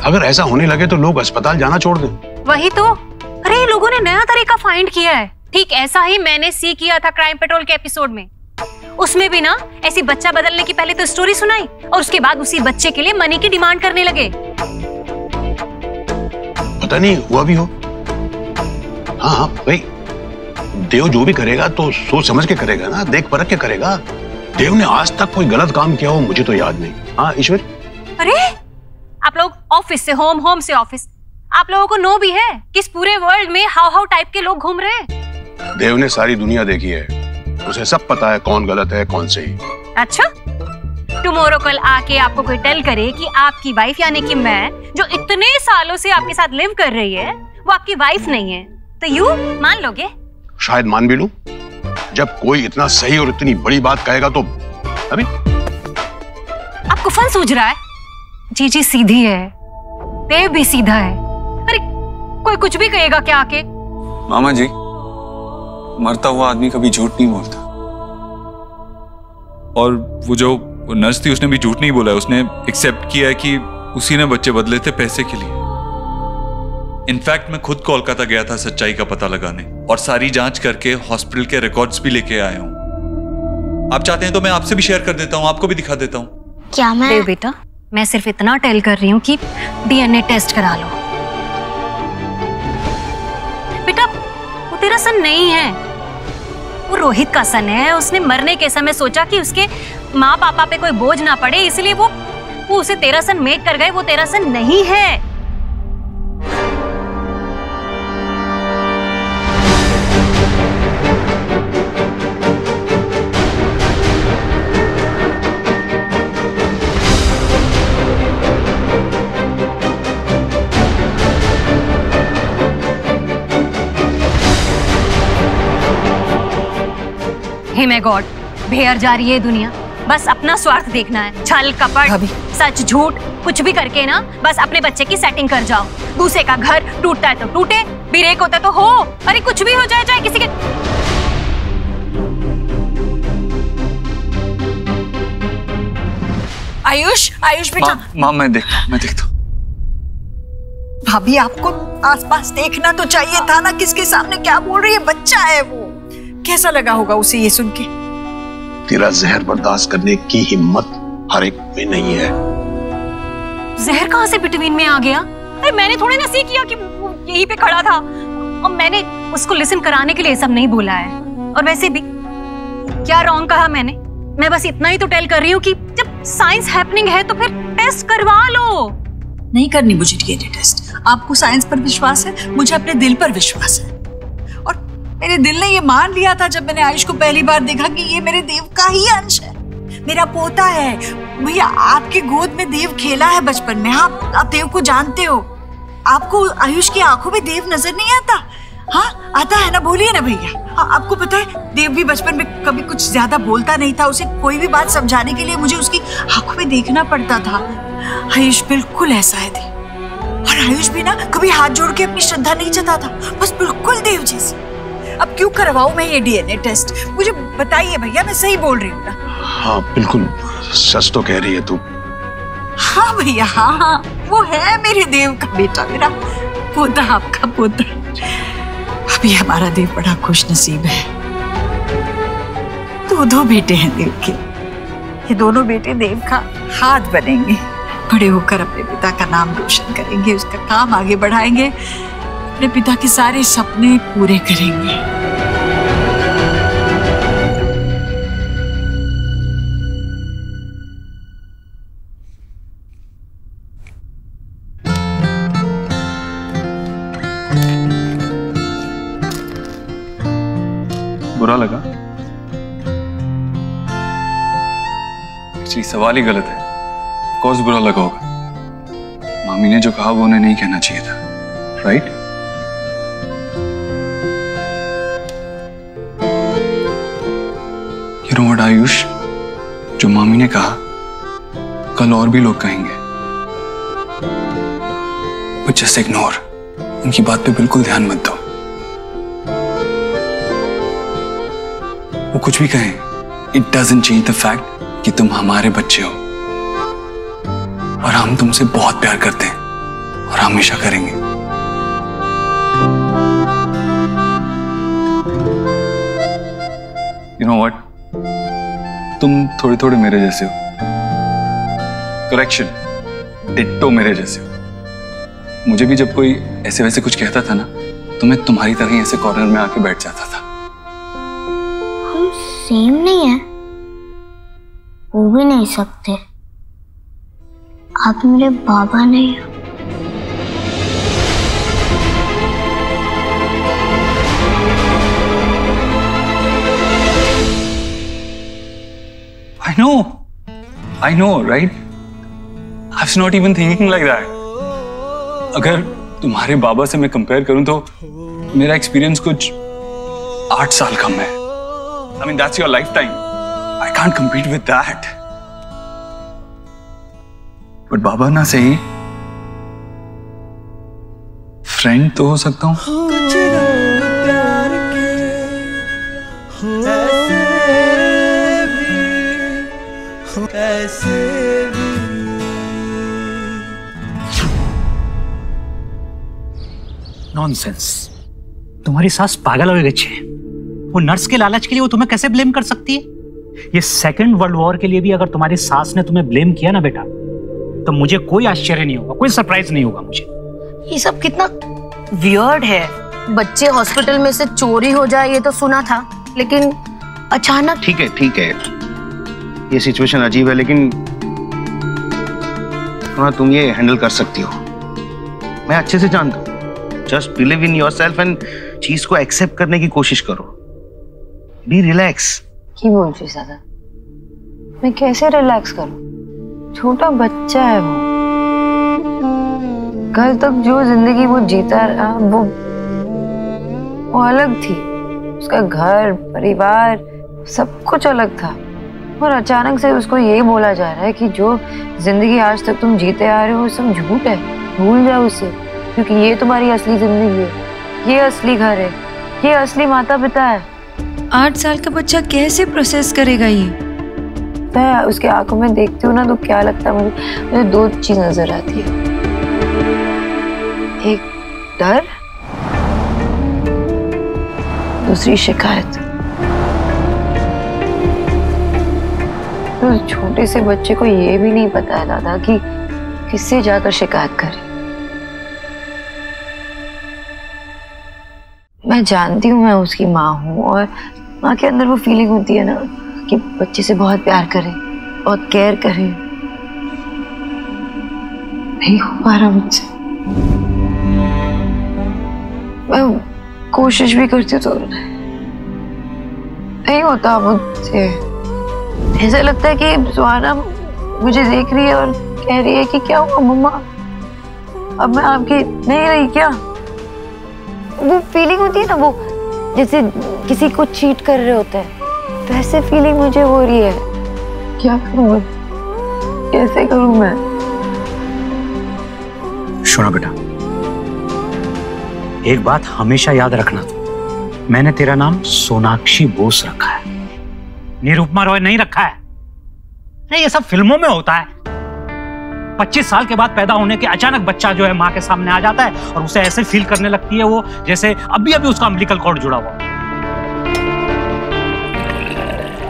Speaker 14: अगर ऐसा होने लगे तो लोग अस्पताल जाना छोड़ दें।
Speaker 13: वही तो। अरे लोगों ने नया तरीका फाइंड किया है। ठीक ऐसा ही मैंने सी किया था क्राइम पेट्रोल के एपिसोड में। उसमें भी ना ऐसी बच्चा बदलने की पहले तो स्टोरी सुनाई और उसके बाद उसी बच्चे के लिए मनी की डिमांड करने लगे।
Speaker 14: पता नहीं हुआ भी हो। हाँ भाई, देव जो भी करेगा तो सोच समझ के करेगा ना, देख परख के करेगा। देव ने आज तक कोई गलत काम किया हो मुझे तो याद नहीं। हाँ ईश्वर?
Speaker 13: अरे आप लोग ऑफिस से होम, होम से ऑफिस, आप लोगों को नो भी है कि इस पूरे वर्ल्ड में हाउ हाउ टाइप के लोग घूम रहे हैं।
Speaker 14: देव ने सारी दुनिया देखी है, उसे सब पता है कौन गलत है कौन सही।
Speaker 13: अच्छा, टुमारो कल आके आपको कोई टेल करे कि आपकी वाइफ यानी कि मैं, जो इतने सालों से आपके साथ लिव कर रही है, वो आपकी वाइफ नहीं है, तो यू मान लोगे?
Speaker 14: शायद मान भी लूं। जब कोई इतना सही और इतनी बड़ी बात कहेगा तो अभी
Speaker 13: आपको फन सूझ रहा है? जी सीधी है, देव भी सीधा है। अरे कोई कुछ भी कहेगा क्या आके?
Speaker 2: मामा जी, मरता हुआ आदमी कभी झूठ नहीं बोलता।
Speaker 15: और वो जो नर्स थी उसने भी झूठ नहीं बोला, उसने एक्सेप्ट किया है कि उसी ने बच्चे बदले थे पैसे के लिए। इनफैक्ट मैं खुद कोलकाता गया था सच्चाई का पता लगाने और सारी जांच करके हॉस्पिटल के रिकॉर्ड्स भी लेके आया हूँ। आप चाहते हैं तो मैं आपसे भी शेयर कर देता हूँ, आपको भी दिखा देता हूँ।
Speaker 13: क्या मैं? देव बेटा, मैं सिर्फ इतना टेल कर रही हूँ कि डीएनए टेस्ट करा लो। बेटा वो तेरा सन नहीं है, वो रोहित का सन है। उसने मरने के समय सोचा कि उसके माँ पापा पे कोई बोझ ना पड़े, इसलिए वो उसे तेरा सन मेक कर गए। वो तेरा सन नहीं है। हे माय गॉड, भेड़ जा रही है दुनिया। बस अपना स्वार्थ देखना है। छल कपट सच झूठ कुछ भी करके ना बस अपने बच्चे की सेटिंग कर जाओ। दूसरे का घर टूटता है तो टूटे, ब्रेक होता है तो हो, अरे कुछ भी हो जाए, चाहे किसी के।
Speaker 1: आयुष, आयुष बेटा।
Speaker 2: माँ मैं देखता हूँ।
Speaker 1: भाभी आपको आसपास देखना तो चाहिए था ना, किसके सामने क्या बोल रही है? बच्चा है वो, कैसा लगा होगा उसे ये सुन के?
Speaker 14: तेरा जहर बर्दाश्त करने की हिम्मत हर एक में नहीं है।
Speaker 13: जहर कहाँ से बिटवीन में आ गया? अरे मैंने थोड़ी ना सी किया कि वो यहीं पे खड़ा था, और मैंने उसको लिसन कराने के लिए सब नहीं बोला है। और वैसे भी क्या रॉन्ग कहा मैंने? मैं बस इतना ही तो टेल कर रही हूँ कि जब साइंस हैपनिंग है तो फिर टेस्ट करवा लो।
Speaker 1: नहीं करनी मुझे डीएनए टेस्ट। आपको साइंस पर विश्वास है, मुझे अपने दिल पर विश्वास है। और मेरे दिल ने ये मान लिया था जब मैंने आयुष को पहली बार देखा कि ये मेरे देव का ही अंश है, मेरा पोता है। भैया आपके गोद में देव खेला है बचपन में, आप देव को जानते हो। आपको आयुष की आंखों में देव नजर नहीं आता? हाँ आता है ना, बोलिए ना भैया, आपको पता है देव भी बचपन में कभी कुछ ज्यादा बोलता नहीं था। उसे कोई भी बात समझाने के लिए मुझे उसकी आंखों में देखना पड़ता था। आयुष बिल्कुल ऐसा है देव। और आयुष भी ना कभी हाथ जोड़ के अपनी श्रद्धा नहीं जताता, बस बिल्कुल देव जैसे। अब क्यों करवाऊं मैं ये डीएनए टेस्ट? मुझे बताइए भैया, मैं सही बोल रही हूँ ना?
Speaker 14: हाँ बिल्कुल सच तो कह रही है तू।
Speaker 1: हाँ भैया, हाँ, वो है मेरे देव का बेटा, मेरा पोता, आपका पोता। अभी हमारा देव बड़ा खुश नसीब है। दो बेटे हैं देव के। ये दोनों बेटे देव का हाथ बनेंगे। बड़े होकर अपने पिता का नाम रोशन करेंगे, उसका काम आगे बढ़ाएंगे, अपने पिता के सारे सपने पूरे करेंगे।
Speaker 2: बुरा लगा? एक्चुअली सवाल ही गलत है। कौन बुरा लगा होगा? मामी ने जो कहा वो उन्हें नहीं कहना चाहिए था, right? You know what Ayush, जो मामी ने कहा कल और भी लोग कहेंगे, बट जस्ट इग्नोर। उनकी बात पे बिल्कुल ध्यान मत दो। वो कुछ भी कहें, it doesn't change the fact कि तुम हमारे बच्चे हो और हम तुमसे बहुत प्यार करते हैं और हमेशा करेंगे। यू नो व्हाट, तुम थोड़े थोड़े मेरे जैसे हो। करेक्शन, डिट्टो मेरे जैसे हो। मुझे भी जब कोई ऐसे वैसे कुछ कहता था ना, तो मैं तुम्हारी तरह ही ऐसे कॉर्नर में आके बैठ जाता था।
Speaker 4: सेम नहीं है, हो भी नहीं सकते। आप मेरे बाबा नहीं हो।
Speaker 2: I know, right? I was not even thinking like that. अगर तुम्हारे बाबा से मैं कंपेयर करूं तो मेरा एक्सपीरियंस कुछ 8 साल कम है। I mean, that's your lifetime. I can't compete with that. But बाबा ना सही, फ्रेंड तो हो सकता हूं।
Speaker 16: कुछ रंग प्यार के ऐसे भी
Speaker 7: नॉनसेंस। तुम्हारी सास पागल हो गई है। वो नर्स के लालच के लिए वो तुम्हें कैसे ब्लेम कर सकती है? ये सेकंड वर्ल्ड वॉर के लिए भी अगर तुम्हारी सास ने तुम्हें ब्लेम किया ना बेटा, तो मुझे कोई आश्चर्य नहीं होगा, कोई सरप्राइज नहीं होगा मुझे।
Speaker 13: ये सब कितना वियर्ड है। बच्चे हॉस्पिटल में से चोरी हो जाए ये तो सुना था, लेकिन अचानक।
Speaker 8: ठीक है, ये सिचुएशन अजीब है, लेकिन हाँ, तुम ये हैंडल कर सकती हो। मैं अच्छे से जानता हूँ। Just believe in yourself and चीज को एक्सेप्ट करने की कोशिश करो। Be relax.
Speaker 5: की बोल रही दादा? मैं कैसे रिलैक्स करूं? छोटा बच्चा है वो। कल तक जो जिंदगी वो जीता रहा वो अलग थी। उसका घर, परिवार, सब कुछ अलग था। और अचानक से उसको ये बोला जा रहा है कि जो जिंदगी आज तक तुम जीते आ रहे हो सब झूठ है, भूल जाओ उसे, क्योंकि ये तुम्हारी असली जिंदगी है, ये असली घर है, ये असली माता पिता है।
Speaker 6: 8 साल का बच्चा कैसे प्रोसेस करेगा ये?
Speaker 5: मैं उसके आंखों में देखती हूँ ना तो क्या लगता है मुझे 2 चीज नजर आती है। एक डर, दूसरी शिकायत। तो छोटे से बच्चे को ये भी नहीं पता है दादा कि किससे जाकर शिकायत करे। मैं जानती हूँ मैं उसकी माँ हूँ और माँ के अंदर वो फीलिंग होती है ना कि बच्चे से बहुत प्यार करे, बहुत केयर करे। नहीं हो पा रहा मुझसे। मैं कोशिश भी करती हूँ तो नहीं होता मुझसे। ऐसा लगता है कि सुहाना मुझे देख रही है और कह रही है कि क्या हुआ मम्मा, अब मैं आपकी नहीं रही क्या? वो फीलिंग होती है ना, वो जैसे किसी को चीट कर रहे होते हैं, तो ऐसे फीलिंग मुझे हो रही है। क्या करूं मैं, कैसे करूं मैं?
Speaker 7: सुना बेटा, एक बात हमेशा याद रखना, मैंने तेरा नाम सोनाक्षी बोस रखा है, निरुपमा रॉय नहीं रखा है। नहीं, ये सब फिल्मों में होता है। 25 साल के बाद पैदा होने के अचानक बच्चा जो है माँ के सामने आ जाता है और उसे ऐसे फील करने लगती है वो जैसे अभी अभी उसका अम्बिलिकल कॉर्ड जुड़ा हुआ।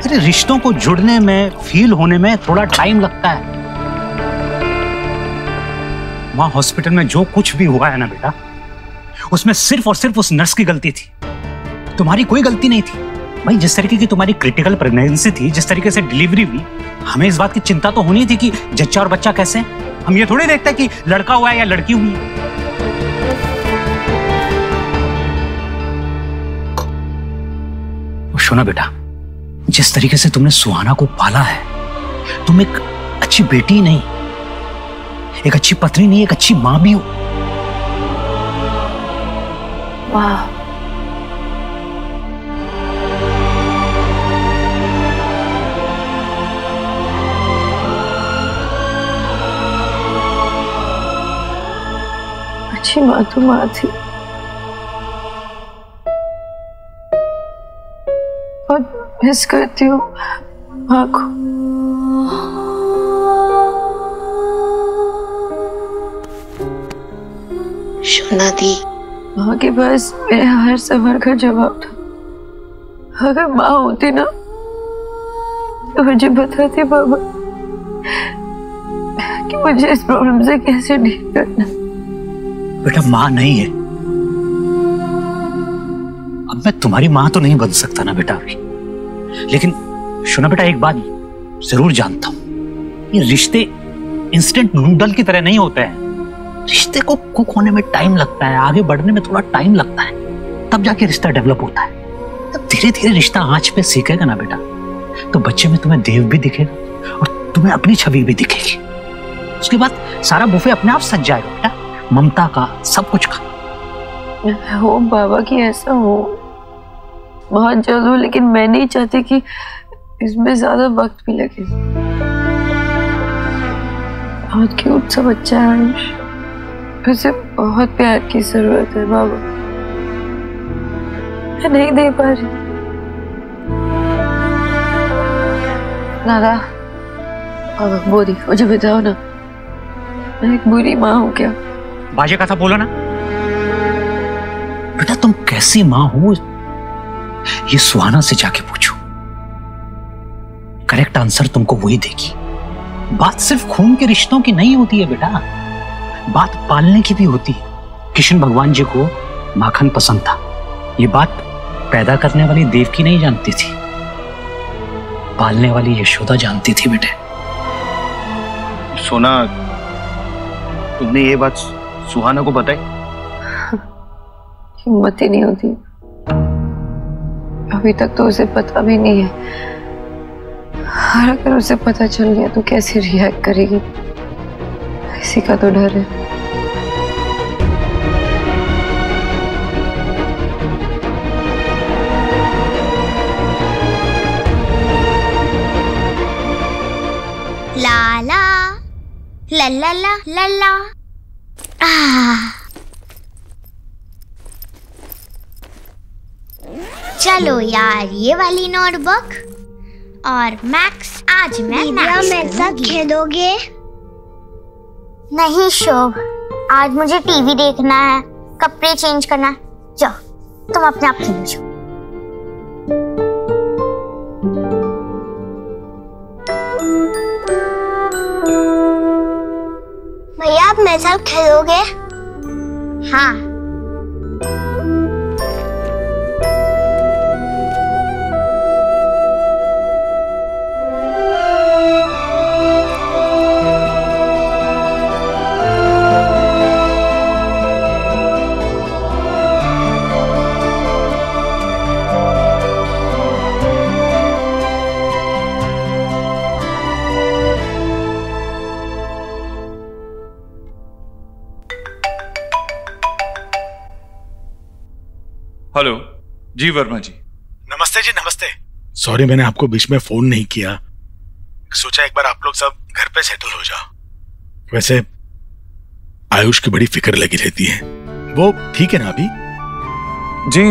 Speaker 7: अरे रिश्तों को जुड़ने में, फील होने में थोड़ा टाइम लगता है। वहां हॉस्पिटल में जो कुछ भी हुआ है ना बेटा, उसमें सिर्फ और सिर्फ उस नर्स की गलती थी, तुम्हारी कोई गलती नहीं थी। भाई जिस तरीके की तुम्हारी क्रिटिकल प्रेगनेंसी थी, जिस तरीके से डिलीवरी हुई, हमें इस बात की चिंता तो होनी थी कि जच्चा और बच्चा कैसे हैं। हम ये थोड़ी देखते कि लड़का हुआ है या लड़की हुई है। सुना बेटा, जिस तरीके से तुमने सुहाना को पाला है, तुम एक अच्छी बेटी नहीं, एक अच्छी पत्नी नहीं, एक अच्छी मां भी हो।
Speaker 5: वाह, अच्छी माँ तो माँ थी, बहुत मिस करती हूँ माँ को।
Speaker 17: सुना दी,
Speaker 5: माँ के पास मेरे हर सवाल का जवाब था। अगर माँ होती ना तो मुझे बताती बाबा कि मुझे इस प्रॉब्लम से कैसे डील करना।
Speaker 7: बेटा माँ नहीं है, अब मैं तुम्हारी माँ तो नहीं बन सकता ना बेटा अभी, लेकिन सुना बेटा, एक बात जरूर जानता हूं, ये रिश्ते इंस्टेंट नूडल की तरह नहीं होते हैं। रिश्ते को कुक होने में टाइम लगता है, आगे बढ़ने में थोड़ा टाइम लगता है, तब जाके रिश्ता डेवलप होता है। तब धीरे धीरे रिश्ता आंच पे सीखेगा ना बेटा, तो बच्चे में तुम्हें देव भी दिखेगा और तुम्हें अपनी छवि भी दिखेगी। उसके बाद सारा बुफे अपने आप सज जाएगा बेटा, ममता का, सब कुछ का।
Speaker 5: हो बाबा की ऐसा हो, बहुत जल्द हो, लेकिन मैं नहीं चाहती कि इसमें ज्यादा वक्त भी लगे। बहुत क्यूट सा बच्चा है आयुष, उसे बहुत प्यार की जरूरत है बाबा, मैं नहीं दे पा रही। दादा बाबा बोली, मुझे बताओ ना, मैं एक बुरी माँ हूँ क्या?
Speaker 7: बाजे का था बोला ना बेटा, तुम कैसी माँ हो ये सुहाना से जाके पूछो, करेक्ट आंसर तुमको वही देगी। बात सिर्फ खून के रिश्तों की नहीं होती है बेटा, बात पालने की भी होती है। कृष्ण भगवान जी को माखन पसंद था, ये बात पैदा करने वाली देवकी नहीं जानती थी, पालने वाली यशोदा जानती थी बेटे।
Speaker 8: सोना, तुमने ये बात सुहाना को बताई?
Speaker 5: हिम्मत ही नहीं होती, अभी तक तो उसे पता भी नहीं है। और अगर उसे पता चल गया तो कैसे रिएक्ट करेगी, इसी का तो डर है।
Speaker 4: ला ला ला ला ला ला ला। चलो यार, ये वाली नोटबुक और मैक्स, आज मैं मेरे साथ खेलोगे? नहीं शोभ, आज मुझे टीवी देखना है, कपड़े चेंज करना है। जाओ तुम अपने आप खेलो जाओ। भैया आप मेरे साथ खेलोगे? हाँ।
Speaker 15: हेलो। जी वर्मा जी।
Speaker 3: नमस्ते जी, नमस्ते। सॉरी मैंने आपको बीच में फोन नहीं किया, सोचा एक बार आप लोग सब घर पे सेटल हो जाओ। वैसे आयुष की बड़ी फिक्र लगी रहती है, वो ठीक है ना अभी?
Speaker 2: जी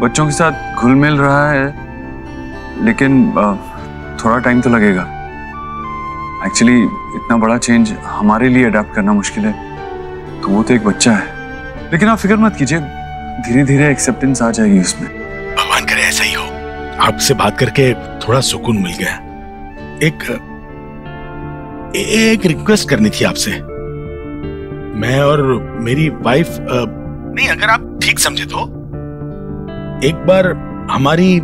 Speaker 2: बच्चों के साथ घुल मिल रहा है, लेकिन थोड़ा टाइम तो लगेगा। एक्चुअली इतना बड़ा चेंज हमारे लिए अडॉप्ट करना मुश्किल है, तो वो तो एक बच्चा है। लेकिन आप फिक्र मत कीजिए, धीरे धीरे एक्सेप्टेंस आ जाएगी उसमें।
Speaker 3: भगवान करे ऐसा ही हो। आपसे बात करके थोड़ा सुकून मिल गया। एक रिक्वेस्ट करनी थी आपसे। मैं और मेरी वाइफ, नहीं अगर आप ठीक समझे तो एक बार हमारी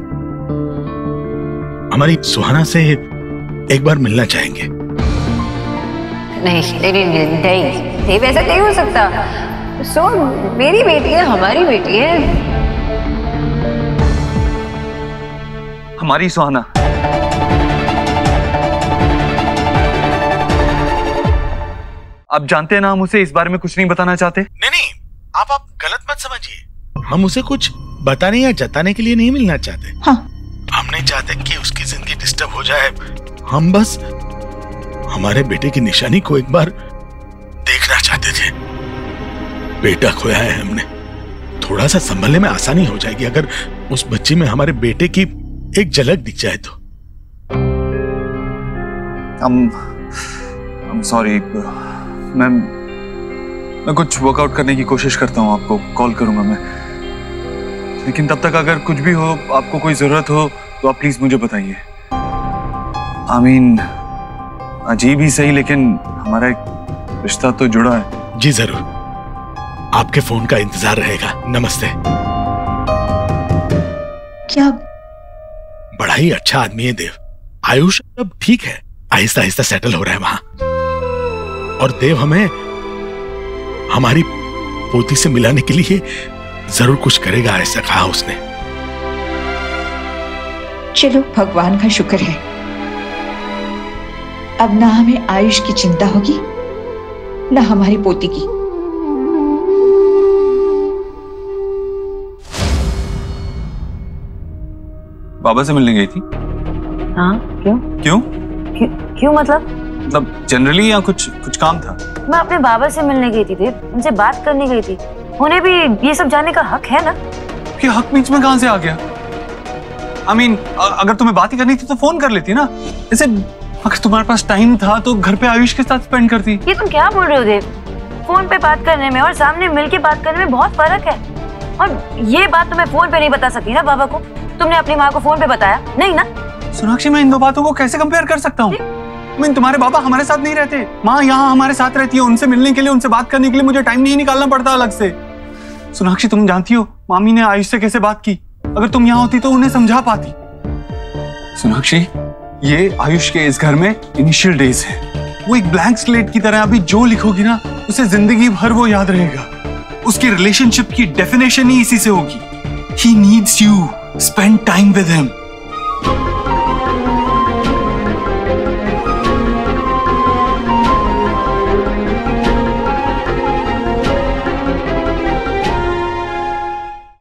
Speaker 3: सुहाना से एक बार मिलना चाहेंगे।
Speaker 5: नहीं, वैसा नहीं हो सकता। सो मेरी बेटी है, हमारी बेटी है।
Speaker 2: हमारी सुहाना। आप जानते हैं ना, हम उसे इस बारे में कुछ नहीं बताना चाहते।
Speaker 3: नहीं, आप गलत मत समझिए। हम उसे कुछ बताने या जताने के लिए नहीं मिलना चाहते। हाँ। हम नहीं चाहते कि उसकी जिंदगी डिस्टर्ब हो जाए। हम बस हमारे बेटे की निशानी को एक बार देखना चाहते थे। बेटा खोया है हमने, थोड़ा सा संभलने में आसानी हो जाएगी अगर उस बच्ची में हमारे बेटे की एक झलक दिख जाए तो।
Speaker 2: I'm sorry, मैं कुछ वर्कआउट करने की कोशिश करता हूँ, आपको कॉल करूंगा मैं। लेकिन तब तक अगर कुछ भी हो, आपको कोई जरूरत हो तो आप प्लीज मुझे बताइए। अजीब ही सही, लेकिन हमारा एक रिश्ता तो जुड़ा है।
Speaker 3: जी जरूर, आपके फोन का इंतजार रहेगा। नमस्ते।
Speaker 6: क्या
Speaker 3: बड़ा ही अच्छा आदमी है देव। आयुष अब ठीक है, आहिस्ता आहिस्ता सेटल हो रहा है वहां। और देव हमें हमारी पोती से मिलाने के लिए जरूर कुछ करेगा, ऐसा कहा उसने।
Speaker 18: चलो भगवान का शुक्र है, अब ना हमें आयुष की चिंता होगी ना हमारी पोती की।
Speaker 2: बाबा से मिलने गई थी?
Speaker 5: हाँ, क्यों? क्यों मतलब
Speaker 2: जनरली या कुछ काम था?
Speaker 5: मैं अपने बाबा से मिलने गई थी देव, उनसे बात करने गई थी। उन्हें भी ये सब जानने का हक है ना?
Speaker 2: कि हक बीच में कहां से आ गया? अगर तुम्हें बात ही करनी थी तो फोन कर लेती ना। जैसे अगर तुम्हारे पास टाइम था तो घर पे आयुष के साथ स्पेंड करती।
Speaker 5: ये तुम क्या बोल रहे हो देव? फोन पे बात करने में और सामने मिलके बात करने में बहुत फर्क है। और ये बात तुम्हें फोन पे नहीं बता सकती ना बाबा को? तुमने अपनी माँ को फोन पे बताया नहीं ना?
Speaker 2: सोनाक्षी, मैं इन दो बातों को कैसे कंपेयर कर सकता हूँ? तुम्हारे बाबा हमारे साथ नहीं रहते, माँ यहाँ हमारे साथ रहती है। उनसे मिलने के लिए, उनसे बात करने के लिए मुझे टाइम नहीं निकालना पड़ता अलग से। सोनाक्षी, तुम जानती हो मामी ने आयुष से कैसे बात की। अगर तुम यहाँ होती तो उन्हें समझा पाती। सोनाक्षी, ये आयुष के इस घर में इनिशियल डेज है। वो एक ब्लैंक स्लेट की तरह, अभी जो लिखोगी ना उसे जिंदगी भर वो याद रहेगा। उसकी रिलेशनशिप की डेफिनेशन ही इसी से होगी। He needs you. Spend time with him.